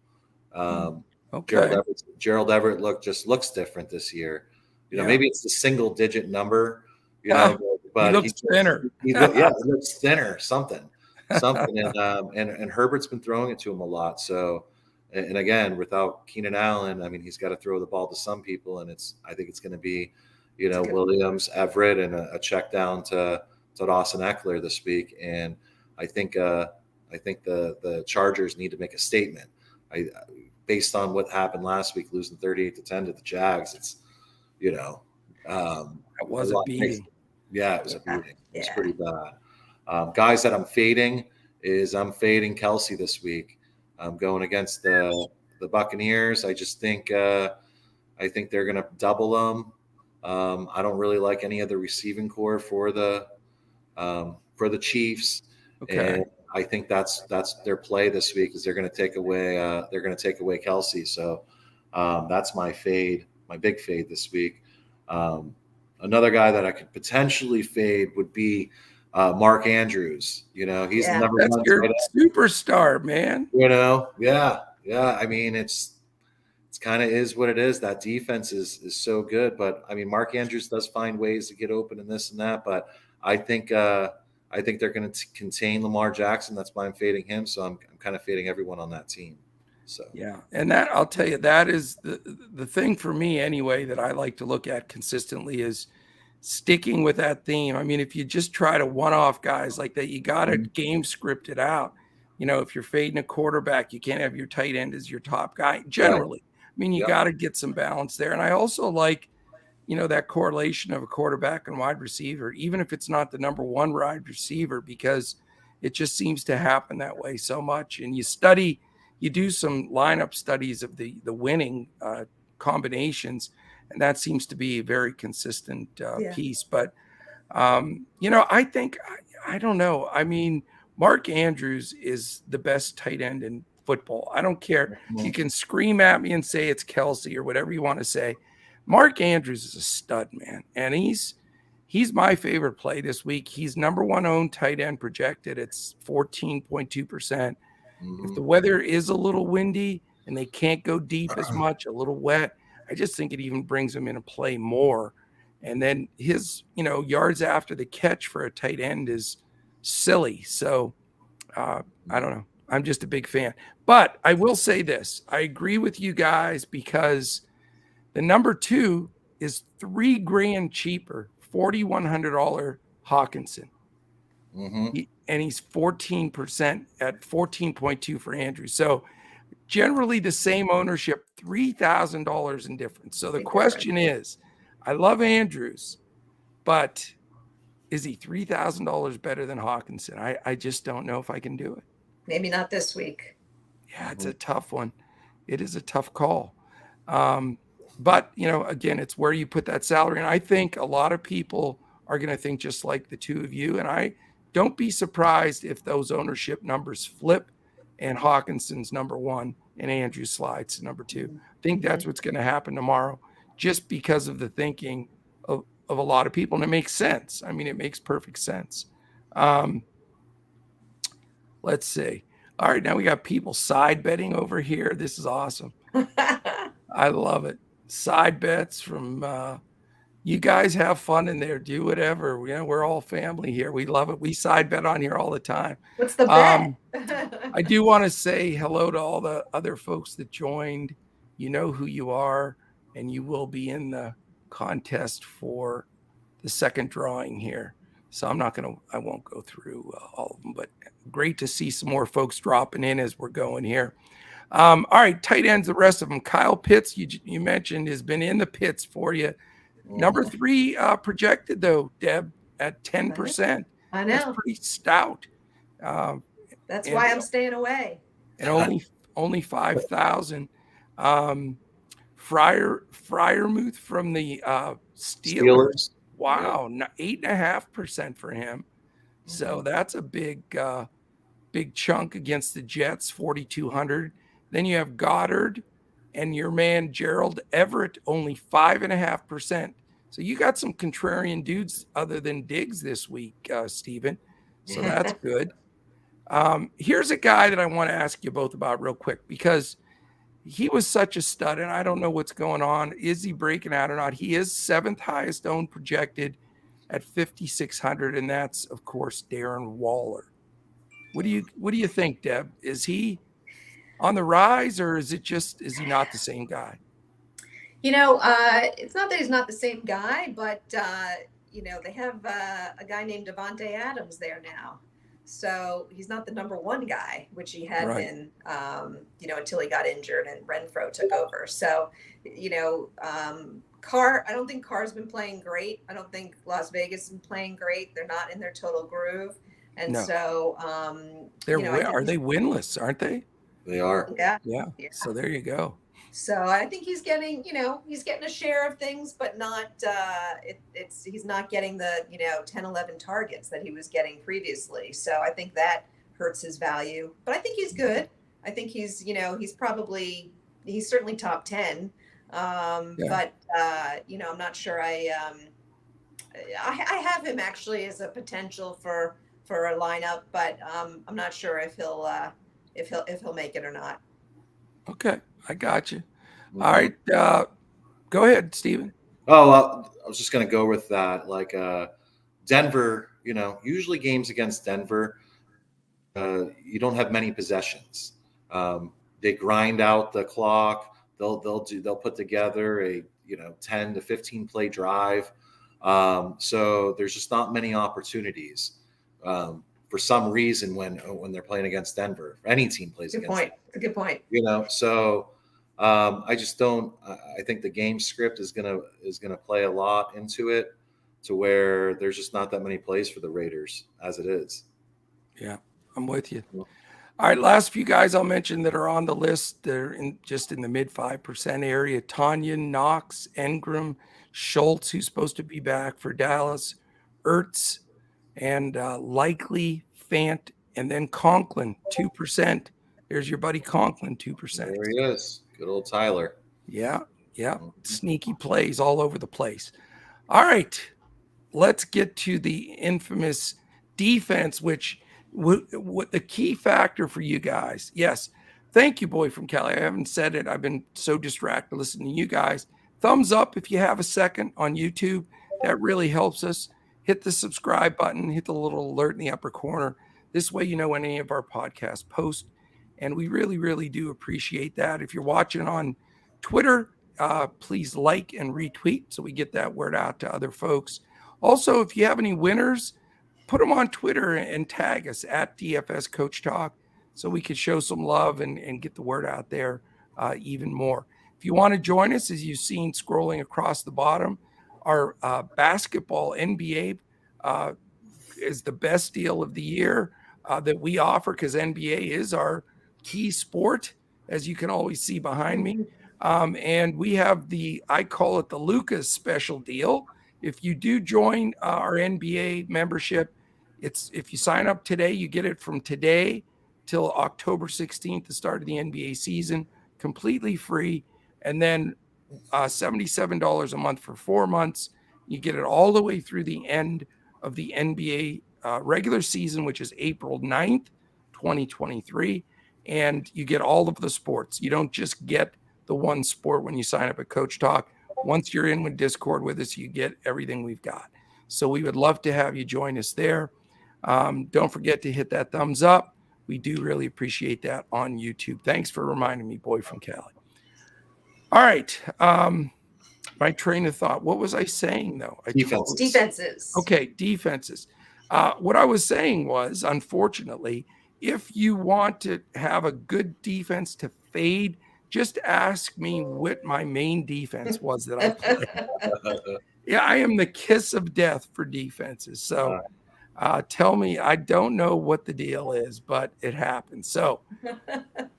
Okay. Gerald Everett looks different this year. Maybe it's the single digit number. But he looks thinner. He looks thinner. Something. And Herbert's been throwing it to him a lot. So, and again, without Keenan Allen, I mean, he's got to throw the ball to some people, and I think it's going to be, Williams, Everett, and a check down to Dawson Eckler this week. And I think the Chargers need to make a statement. Based on what happened last week, losing 38-10 to the Jags, it's That was a beating. Yeah, it was a beating. It's pretty bad. Guys that I'm fading Kelsey this week. I'm going against the Buccaneers. I just think they're going to double them. I don't really like any of the receiving core for the Chiefs. Okay. And I think that's their play this week is they're going to take away Kelsey. So that's my fade, my big fade this week. Another guy that I could potentially fade would be Mark Andrews. He's the number that's one. Your superstar, man. Yeah. I mean, it's kind of is what it is. That defense is so good, but I mean, Mark Andrews does find ways to get open and this and that. But I think they're going to contain Lamar Jackson. That's why I'm fading him. So I'm kind of fading everyone on that team. So yeah, and that I'll tell you, that is the thing for me anyway that I like to look at consistently is sticking with that theme. I mean, if you just try to one-off guys like that, you got to game script it out. If you're fading a quarterback, you can't have your tight end as your top guy. Generally, I mean, you got to get some balance there. And I also like, that correlation of a quarterback and wide receiver, even if it's not the number one wide receiver, because It just seems to happen that way so much. And you do some lineup studies of the winning combinations, and that seems to be a very consistent piece. But, I think, I don't know. I mean, Mark Andrews is the best tight end in football. I don't care. You can scream at me and say it's Kelsey or whatever you want to say. Mark Andrews is a stud, man. And he's my favorite play this week. He's number one owned tight end projected. It's 14.2%. If the weather is a little windy and they can't go deep as much, a little wet, I just think it even brings him into play more. And then his, yards after the catch for a tight end is silly. So I don't know. I'm just a big fan. But I will say this. I agree with you guys because the number 2 is $3,000 cheaper, $4,100 Hawkinson. And he's 14% at 14.2 for Andrews. So generally the same ownership, $3,000 in difference. So the question is, I love Andrews, but is he $3,000 better than Hawkinson? I just don't know if I can do it. Maybe not this week. Yeah, it's a tough one. It is a tough call. But, again, it's where you put that salary. And I think a lot of people are going to think just like the two of you. And I don't be surprised if those ownership numbers flip and Hawkinson's number 1 and Andrews slides to number 2. I think that's what's going to happen tomorrow just because of the thinking of a lot of people. And it makes sense. I mean, it makes perfect sense. Let's see. All right, now we got people side betting over here. This is awesome. I love it. Side bets from you guys have fun in there. Do whatever. We're all family here. We love it. We side bet on here all the time. What's the bet? I do want to say hello to all the other folks that joined. You know who you are, and you will be in the contest for the second drawing here. So I won't go through all of them, but great to see some more folks dropping in as we're going here. All right, tight ends, the rest of them. Kyle Pitts, you mentioned, has been in the pits for you. Number 3 projected, though, Deb, at 10%. I know. That's pretty stout. That's why I'm staying away. And only 5,000. Freiermuth from the Steelers. Wow, 8.5% for him. So that's a big chunk against the Jets, 4,200. Then you have Goddard and your man Gerald Everett, only 5.5%. So you got some contrarian dudes other than Diggs this week, Stephen. So that's good. Here's a guy that I want to ask you both about real quick because he was such a stud, and I don't know what's going on. Is he breaking out or not? He is 7th highest owned projected at 5,600, and that's, of course, Darren Waller. What do you think, Deb? Is he on the rise, or is he not the same guy? It's not that he's not the same guy, but they have a guy named Devontae Adams there now. So he's not the number 1 guy, which he had been, until he got injured and Renfro took over. So, Carr, I don't think Carr's been playing great. I don't think Las Vegas has been playing great. They're not in their total groove. And so, are they winless, aren't they? They are. Yeah. So there you go. So I think he's getting, a share of things, but not, he's not getting the, 10, 11 targets that he was getting previously. So I think that hurts his value, but I think he's good. I think he's certainly top 10. But I'm not sure I have him actually as a potential for a lineup, but I'm not sure if he'll make it or not. Okay, I got you. All right, go ahead, Steven. Oh, I was just going to go with that. Like Denver, usually games against Denver, you don't have many possessions. They grind out the clock. They'll put together a 10 to 15 play drive. So there's just not many opportunities. For some reason when they're playing against Denver, any team plays against Denver. A good point. So I just don't. I think the game script is gonna play a lot into it, to where there's just not that many plays for the Raiders as it is. Yeah, I'm with you. All right, last few guys I'll mention that are on the list. They're just in the mid 5% area. Tanya, Knox, Engram, Schultz, who's supposed to be back for Dallas, Ertz, and Likely, Fant, and then Conklin, 2%. There's your buddy Conklin, 2%. There he is. Good old Tyler. Yeah. Sneaky plays all over the place. All right, let's get to the infamous defense, which what the key factor for you guys. Yes, thank you, boy from Cali. I haven't said it. I've been so distracted listening to you guys. Thumbs up if you have a second on YouTube. That really helps us. Hit the subscribe button, hit the little alert in the upper corner. This way you know when any of our podcasts post. And we really, really do appreciate that. If you're watching on Twitter, please like and retweet so we get that word out to other folks. Also, if you have any winners, put them on Twitter and tag us at DFS Coach Talk so we can show some love and get the word out there even more. If you want to join us, as you've seen scrolling across the bottom, our basketball NBA is the best deal of the year that we offer because NBA is our key sport, as you can always see behind me. And we have I call it the Lucas special deal. If you do join our NBA membership, if you sign up today, you get it from today till October 16th, the start of the NBA season, completely free. And then $77 a month for 4 months. You get it all the way through the end of the NBA regular season, which is April 9th, 2023. And you get all of the sports. You don't just get the one sport when you sign up at Coach Talk. Once you're in with Discord with us, you get everything we've got. So we would love to have you join us there. Don't forget to hit that thumbs up. We do really appreciate that on YouTube. Thanks for reminding me, boy from Cali. All right. My train of thought. What was I saying, though? Defenses. Okay, defenses. What I was saying was, unfortunately, if you want to have a good defense to fade, just ask me what my main defense was that I played. Yeah, I am the kiss of death for defenses. So tell me, I don't know what the deal is, but it happens. So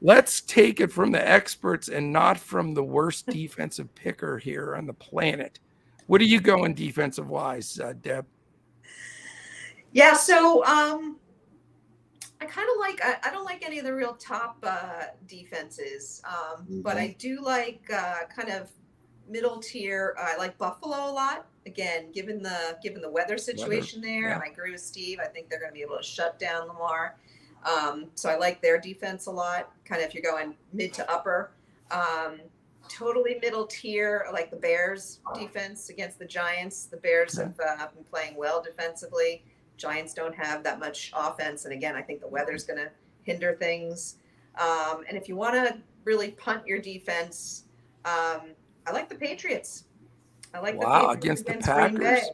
let's take it from the experts and not from the worst defensive picker here on the planet. What are you going defensive wise, Deb? Yeah, so I kind of like, I don't like any of the real top defenses, but I do like kind of middle tier. I like Buffalo a lot. Again, given the weather situation there, yeah. And I agree with Steve. I think they're going to be able to shut down Lamar. So I like their defense a lot. Kind of if you're going mid to upper. Totally middle tier, I like the Bears defense against the Giants. The Bears have been playing well defensively. Giants don't have that much offense. And again, I think the weather's going to hinder things. And if you want to really punt your defense, I like the Patriots. I like the Patriots against the Green Bay. Packers.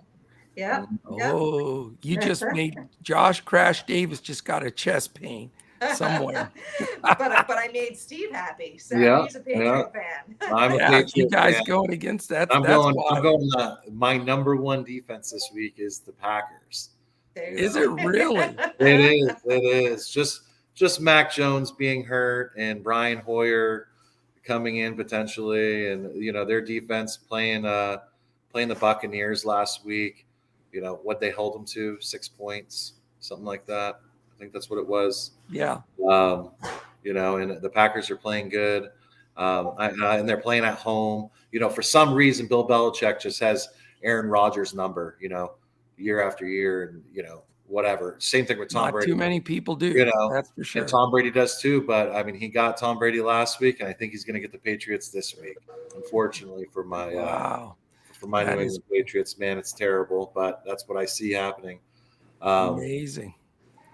Yeah. Oh, you just made Josh Crash Davis just got a chest pain somewhere. but I made Steve happy. So he's a Patriot fan. I'm a Patriot you guys fan. Going against that. I'm going. My number one defense this week is the Packers. Is it really? It is. Just Mac Jones being hurt and Brian Hoyer coming in potentially, and their defense playing the Buccaneers last week. What they hold them to 6 points, something like that. I think that's what it was. Yeah. And the Packers are playing good, and they're playing at home. For some reason, Bill Belichick just has Aaron Rodgers' number. Year after year, and whatever. Same thing with Tom Brady. Not too many people do. That's for sure. And Tom Brady does too. But I mean, he got Tom Brady last week, and I think he's going to get the Patriots this week. Unfortunately for my New England Patriots, man, it's terrible. But that's what I see happening. Amazing.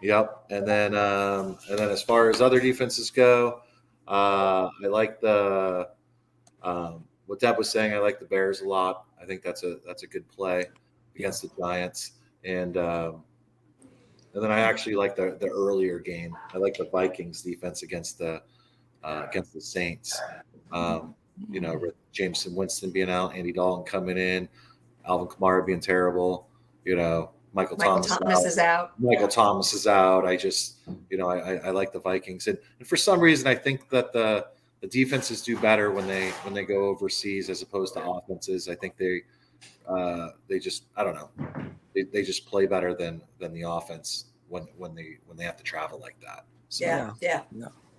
Yep. And then as far as other defenses go, I like the what Deb was saying. I like the Bears a lot. I think that's a good play against the Giants, and then I actually like the earlier game. I like the Vikings defense against the Saints. With Jameson Winston being out, Andy Dalton coming in, Alvin Kamara being terrible. Michael Thomas is out. Michael Thomas is out. I just, I like the Vikings, and for some reason, I think that the defenses do better when they go overseas as opposed to offenses. I think they just, I don't know, they just play better than the offense when they have to travel like that. So, Yeah.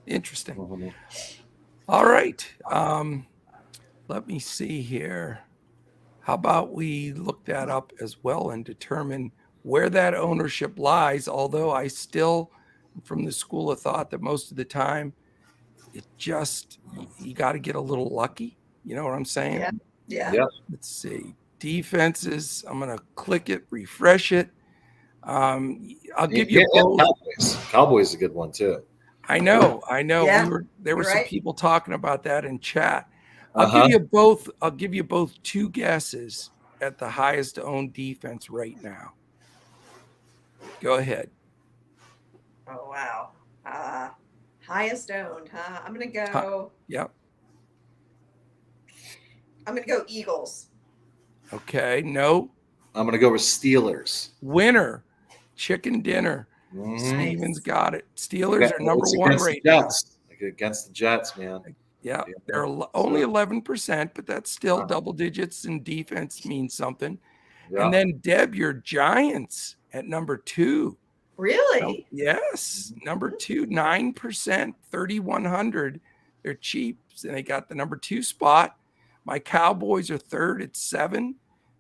Interesting. Mm-hmm. All right. Let me see here. How about we look that up as well and determine where that ownership lies? Although I still, from the school of thought that most of the time, it just, you got to get a little lucky. You know what I'm saying? Yeah. Let's see. Defenses. I'm going to click it, refresh it. I'll give you both. Cowboys is a good one too. I know. Yeah, There were some right. people talking about that in chat. I'll give you both two guesses at the highest owned defense right now. Go ahead. Oh wow. Highest owned, huh? I'm gonna go. Yep. I'm gonna go Eagles. Okay. No. I'm gonna go with Steelers. Winner. Chicken dinner. Mm-hmm. Steven's got it. Steelers are number one right now. Against the Jets, man. Yeah, they're only 11%, but that's still double digits, and defense means something. Yeah. And then Deb, your Giants at number 2. Really? Yes, number 2, 9%, 3,100. They're cheap, and they got the number 2 spot. My Cowboys are third at 7.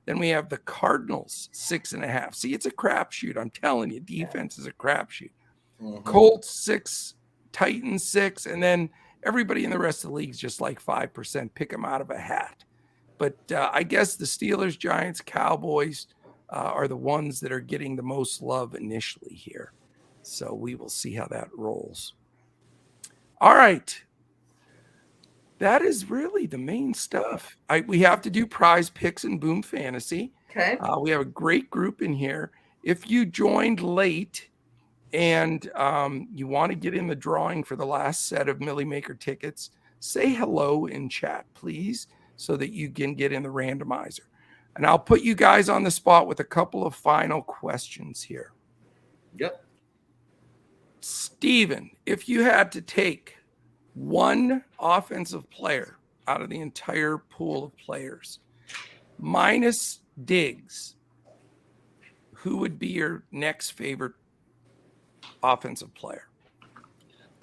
Then we have the Cardinals, 6.5. See, it's a crapshoot. I'm telling you, defense is a crapshoot. Mm-hmm. Colts 6, Titans 6, and then everybody in the rest of the league is just like 5%. Pick them out of a hat. But I guess the Steelers, Giants, Cowboys are the ones that are getting the most love initially here. So we will see how that rolls. All right. That is really the main stuff. We have to do prize picks and Boom Fantasy. Okay. We have a great group in here. If you joined late and you want to get in the drawing for the last set of Millie Maker tickets, say hello in chat, please, so that you can get in the randomizer. And I'll put you guys on the spot with a couple of final questions here. Yep. Steven, if you had to take one offensive player out of the entire pool of players, minus Diggs, who would be your next favorite offensive player?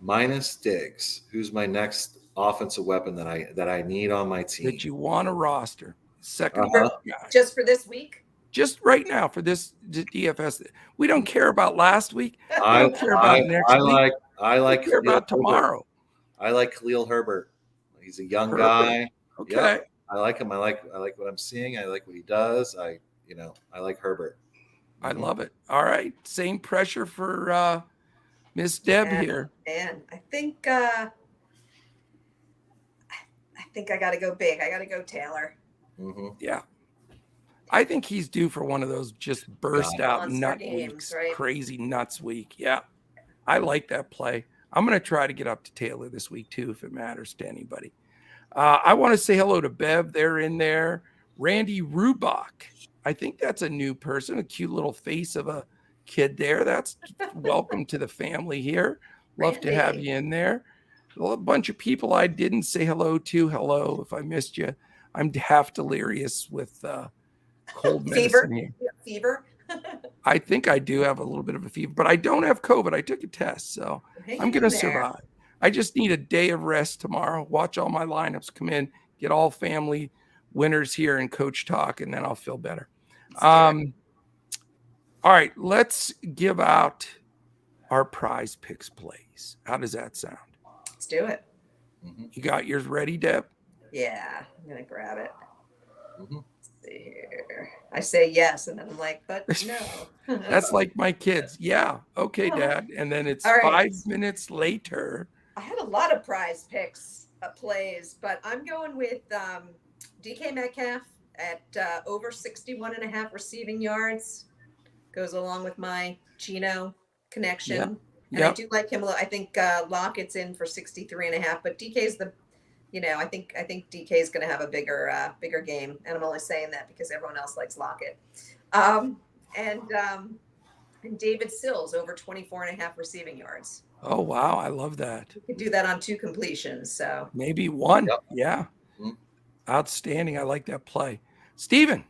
Minus Diggs. Who's my next offensive weapon that I need on my team? That you want to roster. Second guy. Just for this week? Just right now for this DFS. We don't care about last week. We don't care about next week. We care about tomorrow. I like Khalil Herbert. He's a young guy. Okay. Yep. I like him. I like what I'm seeing. I like what he does. I like Herbert. I love it. All right. Same pressure for Miss Deb here. And I think I got to go big. I got to go Taylor. Mm-hmm. Yeah. I think he's due for one of those just burst out nut games, weeks, right? Crazy nuts week. Yeah. I like that play. I'm going to try to get up to Taylor this week too, if it matters to anybody. I want to say hello to Bev. They're in there. Randy Rubach. I think that's a new person, a cute little face of a kid there. That's welcome to the family here. Love to have you in there. A bunch of people I didn't say hello to. Hello, if I missed you. I'm half delirious with cold medicine here. Fever? I think I do have a little bit of a fever, but I don't have COVID. I took a test, so I'm going to survive. I just need a day of rest tomorrow. Watch all my lineups come in, get all family winners here and coach talk, and then I'll feel better. All right, let's give out our prize picks plays. How does that sound? Let's do it. Mm-hmm. You got yours ready, Deb? Yeah, I'm going to grab it. Mm-hmm. See here. I say yes, and then I'm like, but no. That's like my kids. Yeah. Okay, Dad. And then it's 5 minutes later. I had a lot of prize picks plays, but I'm going with DK Metcalf at over 61.5 receiving yards. Goes along with my Geno connection. And I do like him a lot. I think Lockett's in for 63.5, but DK's I think DK is going to have a bigger game, and I'm only saying that because everyone else likes Lockett. And David Sills over 24.5 receiving yards. Oh, wow. I love that. You could do that on 2 completions. So Maybe one. Yep. Yeah. Mhm. Outstanding. I like that play. Steven.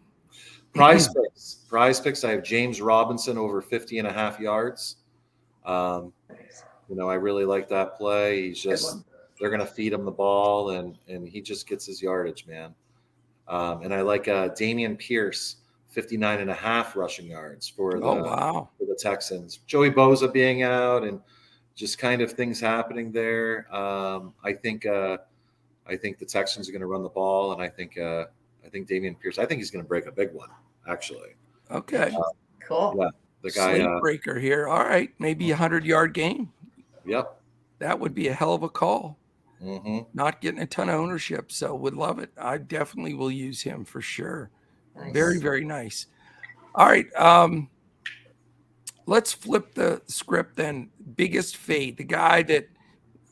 Prizepicks. I have James Robinson over 50.5 yards. I really like that play. He's just, they're going to feed him the ball and he just gets his yardage, man. And I like Dameon Pierce, 59.5 rushing yards for the Texans. Joey Bosa being out and just kind of things happening there. I think the Texans are going to run the ball, and I think Dameon Pierce. I think he's going to break a big one, actually. Okay. Cool. Yeah, the guy. Slate breaker here. All right, maybe a 100-yard game. Yep. That would be a hell of a call. Mm-hmm. Not getting a ton of ownership, so would love it. I definitely will use him for sure. Nice. Very, very nice. All right, let's flip the script then. Biggest fade, the guy that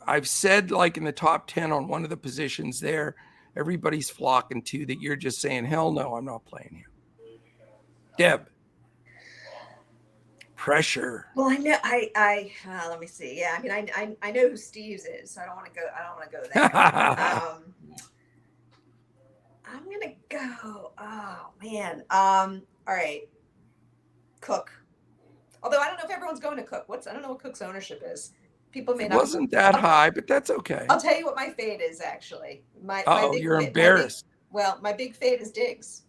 I've said like in the top 10 on one of the positions there, everybody's flocking to, that you're just saying, hell no, I'm not playing him. Deb. Pressure. Well, I know. Let me see. Yeah, I mean, I know who Steve's is, so I don't want to go there. I'm gonna go. Oh man. All right. Cook. Although I don't know if everyone's going to Cook. I don't know what Cook's ownership is. People may It not. wasn't that high, but that's okay. I'll tell you what my fade is actually. You're embarrassed. My big fade is Diggs.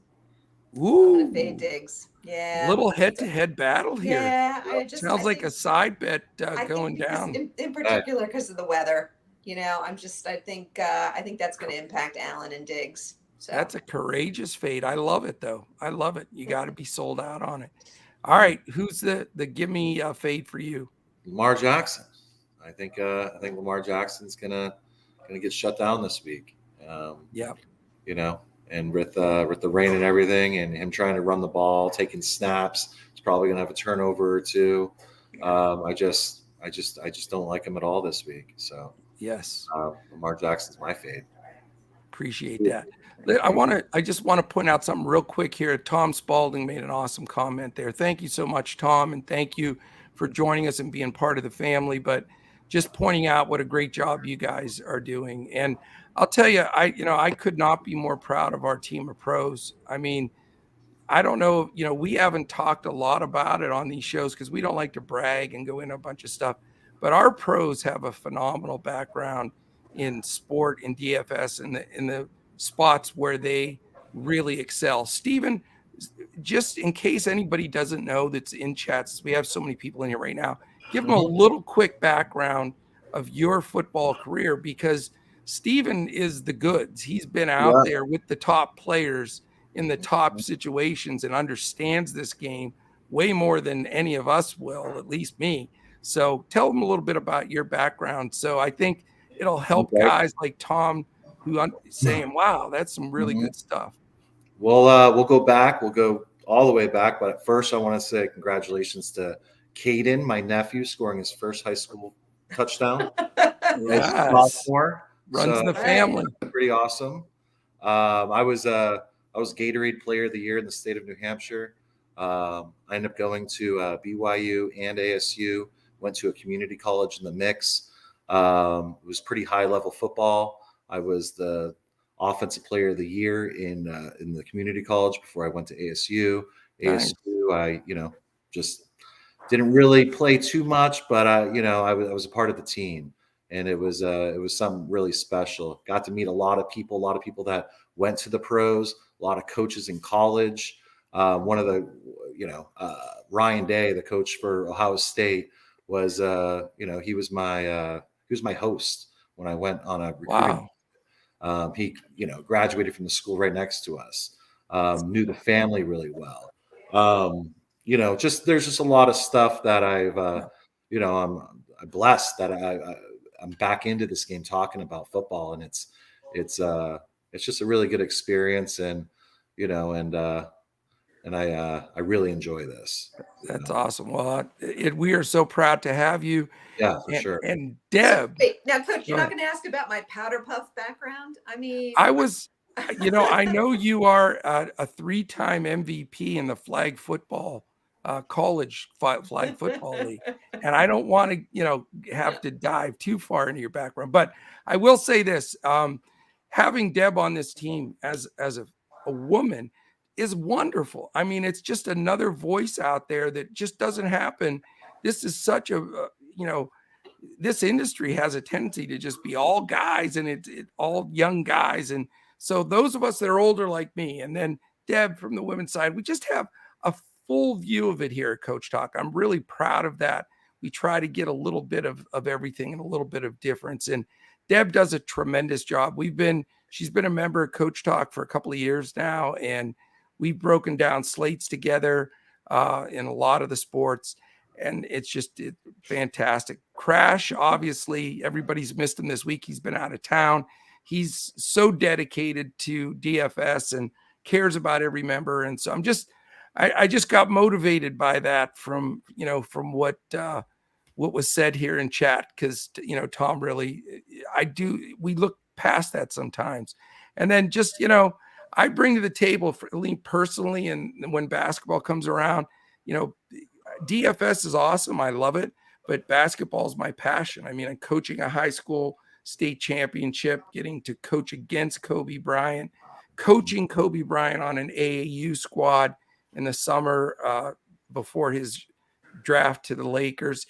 Ooh. I'm gonna fade Diggs. Yeah. Little head-to-head battle here. Yeah. Sounds like a side bet going down. In particular, because of the weather. I think that's going to impact Allen and Diggs. So. That's a courageous fade. I love it, though. I love it. You got to be sold out on it. All right, who's the give me fade for you? Lamar Jackson. I think Lamar Jackson's gonna get shut down this week. Yeah. And with the rain and everything, and him trying to run the ball, taking snaps, he's probably gonna have a turnover or two. I just don't like him at all this week. So yes, Lamar Jackson's my fade. Appreciate that. I just want to point out something real quick here. Tom Spalding made an awesome comment there. Thank you so much, Tom, and thank you for joining us and being part of the family. But just pointing out what a great job you guys are doing. And I'll tell you, I could not be more proud of our team of pros. I mean, I don't know, we haven't talked a lot about it on these shows because we don't like to brag and go into a bunch of stuff. But our pros have a phenomenal background in sport, in DFS, in the spots where they really excel. Steven, just in case anybody doesn't know that's in chats, we have so many people in here right now, give them a little quick background of your football career, because Steven is the goods. He's been out there with the top players in the top situations and understands this game way more than any of us will, at least me. So tell them a little bit about your background. So I think it'll help guys like Tom who saying, wow, that's some really good stuff. We'll go back. We'll go all the way back. But first, I want to say congratulations to Caden, my nephew, scoring his first high school touchdown. Yes. Runs the family. Pretty awesome. I was Gatorade Player of the Year in the state of New Hampshire. I ended up going to BYU and ASU. Went to a community college in the mix. It was pretty high level football. I was the offensive player of the year in the community college before I went to ASU. Nice. ASU, I just didn't really play too much, but I was a part of the team, and it was something really special. Got to meet a lot of people that went to the pros, a lot of coaches in college. One of the Ryan Day, the coach for Ohio State, was he was my host when I went on a recruiting. Wow. He graduated from the school right next to us. Knew the family really well. There's just a lot of stuff that I'm blessed that I'm back into this game talking about football, and it's just a really good experience, and I really enjoy this. That's awesome. Well, we are so proud to have you. Yeah, for sure. And Deb. Wait, now, Coach, you're not going to ask about my powder puff background? I mean, I was, I know you are a 3-time MVP in the flag football college flag football league. And I don't want to, have to dive too far into your background, but I will say this, having Deb on this team as a woman is wonderful. I mean, it's just another voice out there that just doesn't happen. This is such this industry has a tendency to just be all guys, and it all young guys. And so those of us that are older like me, and then Deb from the women's side, we just have a full view of it here at Coach Talk. I'm really proud of that. We try to get a little bit of everything and a little bit of difference. And Deb does a tremendous job. She's been a member of Coach Talk for a couple of years now, and we've broken down slates together in a lot of the sports. And it's fantastic. Crash, obviously, everybody's missed him this week. He's been out of town. He's so dedicated to DFS and cares about every member. And so I just got motivated by that from what was said here in chat, because, Tom, really, we look past that sometimes. And then just, I bring to the table for me personally, and when basketball comes around, DFS is awesome. I love it, but basketball is my passion. I mean, I'm coaching a high school state championship, getting to coach against Kobe Bryant, coaching Kobe Bryant on an AAU squad in the summer before his draft to the Lakers.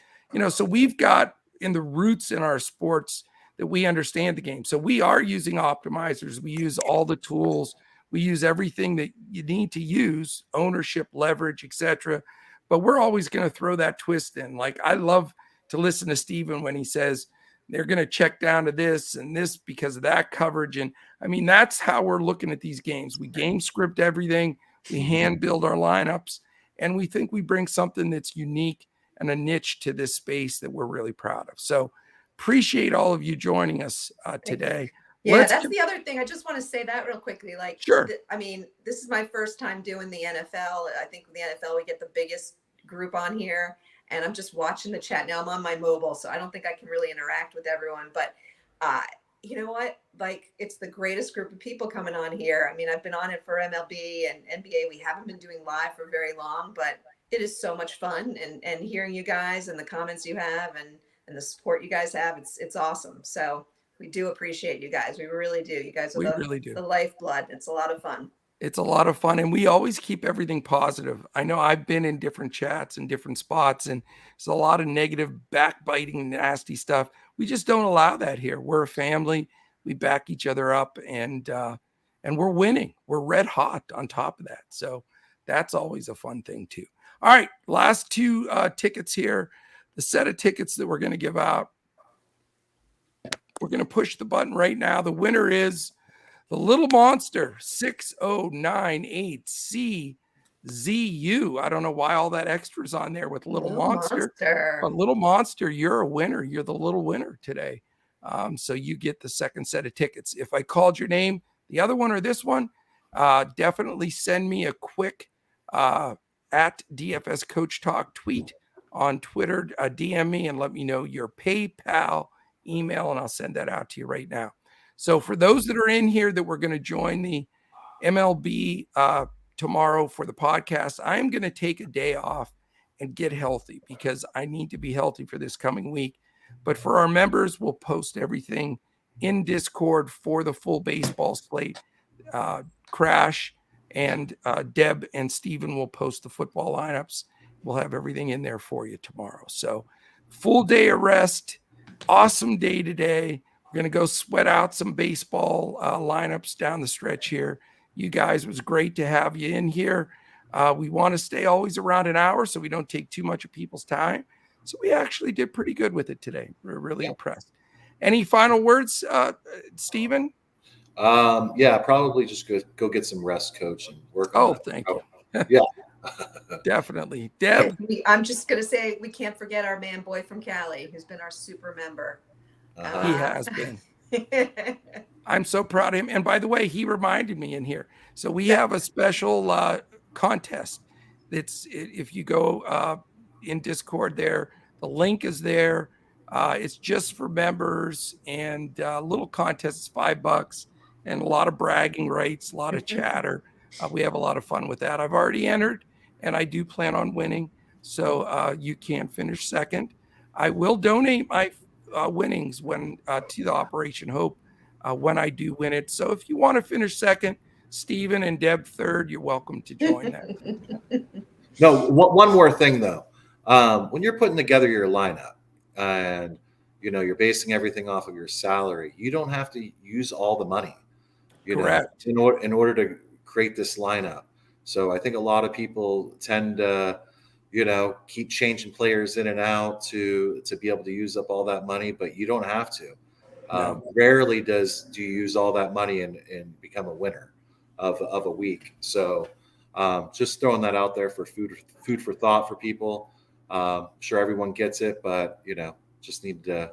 So we've got in the roots in our sports that we understand the game. So we are using optimizers. We use all the tools. We use everything that you need to use, ownership, leverage, etc. But we're always going to throw that twist in. Like, I love to listen to Steven when he says they're going to check down to this and this because of that coverage. And I mean, that's how we're looking at these games. We game script everything. We hand build our lineups, and we think we bring something that's unique and a niche to this space that we're really proud of. So appreciate all of you joining us today. Yeah, that's the other thing. I just want to say that real quickly. Like, sure. I mean, this is my first time doing the NFL. I think with the NFL, we get the biggest group on here, and I'm just watching the chat now. I'm on my mobile, so I don't think I can really interact with everyone. But you know what? Like, it's the greatest group of people coming on here. I mean, I've been on it for MLB and NBA. We haven't been doing live for very long, but it is so much fun. And hearing you guys and the comments you have and the support you guys have, it's awesome. So we do appreciate you guys. We really do. You guys are the lifeblood. It's a lot of fun. It's a lot of fun, and we always keep everything positive. I know I've been in different chats and different spots, and there's a lot of negative, backbiting, nasty stuff. We just don't allow that here. We're a family. We back each other up, and we're winning. We're red hot on top of that. So that's always a fun thing too. All right, last two tickets here. The set of tickets that we're going to give out. We're going to push the button right now. The winner is the Little Monster 6098CZU. I don't know why all that extra's on there with Little Monster. But Little Monster, you're a winner. You're the little winner today. So you get the second set of tickets. If I called your name, the other one or this one, definitely send me a quick at DFS Coach Talk tweet on Twitter. DM me and let me know your PayPal email, and I'll send that out to you right now. So for those that are in here that we're going to join the MLB tomorrow for the podcast, I'm going to take a day off and get healthy because I need to be healthy for this coming week. But for our members, we'll post everything in Discord for the full baseball slate. Crash and Deb and Steven will post the football lineups. We'll have everything in there for you tomorrow. So full day of rest, awesome day today. We're going to go sweat out some baseball lineups down the stretch here. You guys, it was great to have you in here. We want to stay always around an hour so we don't take too much of people's time. So we actually did pretty good with it today. We're really impressed. Any final words, Steven? Yeah, probably just go get some rest, Coach, and work on it. Thank you. Yeah. Definitely. Deb? I'm just going to say we can't forget our man boy from Cali who's been our super member. He has been. I'm so proud of him. And by the way, he reminded me in here. So we have a special contest. If you go in Discord there, the link is there. It's just for members, and a little contest is $5 and a lot of bragging rights, a lot of chatter. We have a lot of fun with that. I've already entered, and I do plan on winning. So you can finish second. I will donate my winnings when to the Operation Hope when I do win it. So if you want to finish second, Stephen and Deb third, you're welcome to join that. No, one more thing though. When you're putting together your lineup and you're basing everything off of your salary, you don't have to use all the money, Correct. in order to create this lineup. So I think a lot of people tend to, keep changing players in and out to be able to use up all that money, but you don't have to. No. Rarely do you use all that money and become a winner of a week. So just throwing that out there for food for thought for people. Sure, everyone gets it, but just need to.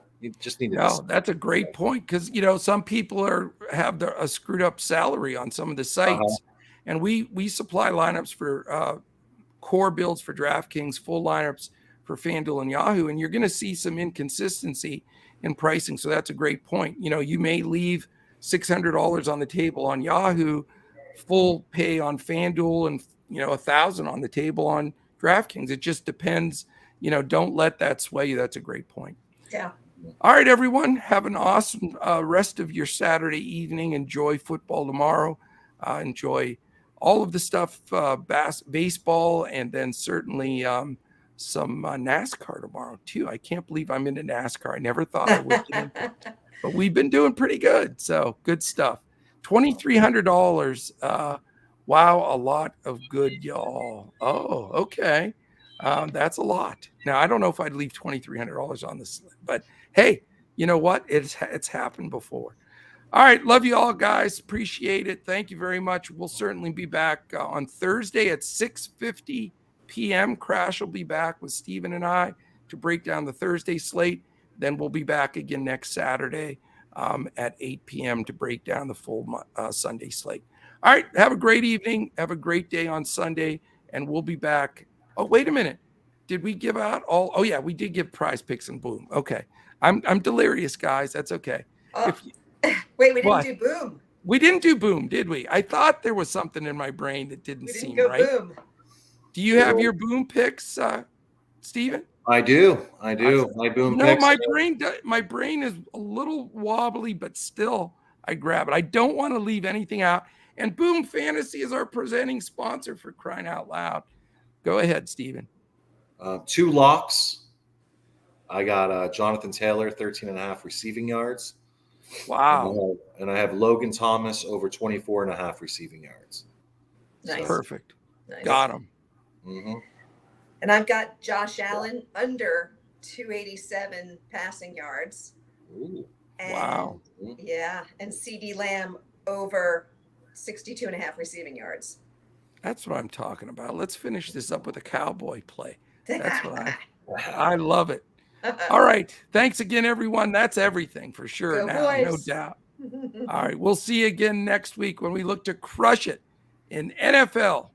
No, that's a great point because some people have a screwed up salary on some of the sites, and we supply lineups for core builds for DraftKings, full lineups for FanDuel and Yahoo, and you're going to see some inconsistency in pricing. So that's a great point. You may leave $600 on the table on Yahoo, full pay on FanDuel, and $1,000 on the table on DraftKings. It just depends. Don't let that sway you. That's a great point. Yeah. All right, everyone. Have an awesome rest of your Saturday evening. Enjoy football tomorrow. Enjoy all of the stuff, baseball, and then certainly some NASCAR tomorrow, too. I can't believe I'm into NASCAR. I never thought I would get into it. But we've been doing pretty good. So good stuff. $2,300. Wow, a lot of good, y'all. Oh, okay. That's a lot. Now, I don't know if I'd leave $2,300 on this, but hey, you know what? It's happened before. All right. Love you all, guys. Appreciate it. Thank you very much. We'll certainly be back on Thursday at 6:50 p.m. Crash will be back with Steven and I to break down the Thursday slate. Then we'll be back again next Saturday at 8 p.m. to break down the full Sunday slate. All right. Have a great evening. Have a great day on Sunday. And we'll be back. Oh, wait a minute. Did we give out all? Oh, yeah, we did give prize picks and boom. Okay. I'm delirious, guys. That's okay. Wait, we didn't do boom. We didn't do boom, did we? I thought there was something in my brain that didn't seem right. Boom. Do you have your boom picks, Steven? I do. My boom picks. My brain is a little wobbly, but still I grab it. I don't want to leave anything out. And Boom Fantasy is our presenting sponsor, for crying out loud. Go ahead, Steven. 2 locks. I got Jonathan Taylor, 13.5 receiving yards. Wow. And I have Logan Thomas over 24.5 receiving yards. Nice. Perfect. Nice. Got him. Mm-hmm. And I've got Josh Allen under 287 passing yards. Ooh. And, wow. Yeah. And CD Lamb over 62.5 receiving yards. That's what I'm talking about. Let's finish this up with a cowboy play. That's what I love it. All right. Thanks again, everyone. That's everything for sure. Go now, boys. no doubt. All right. We'll see you again next week when we look to crush it in NFL,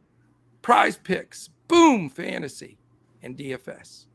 Prize Picks, Boom Fantasy, and DFS.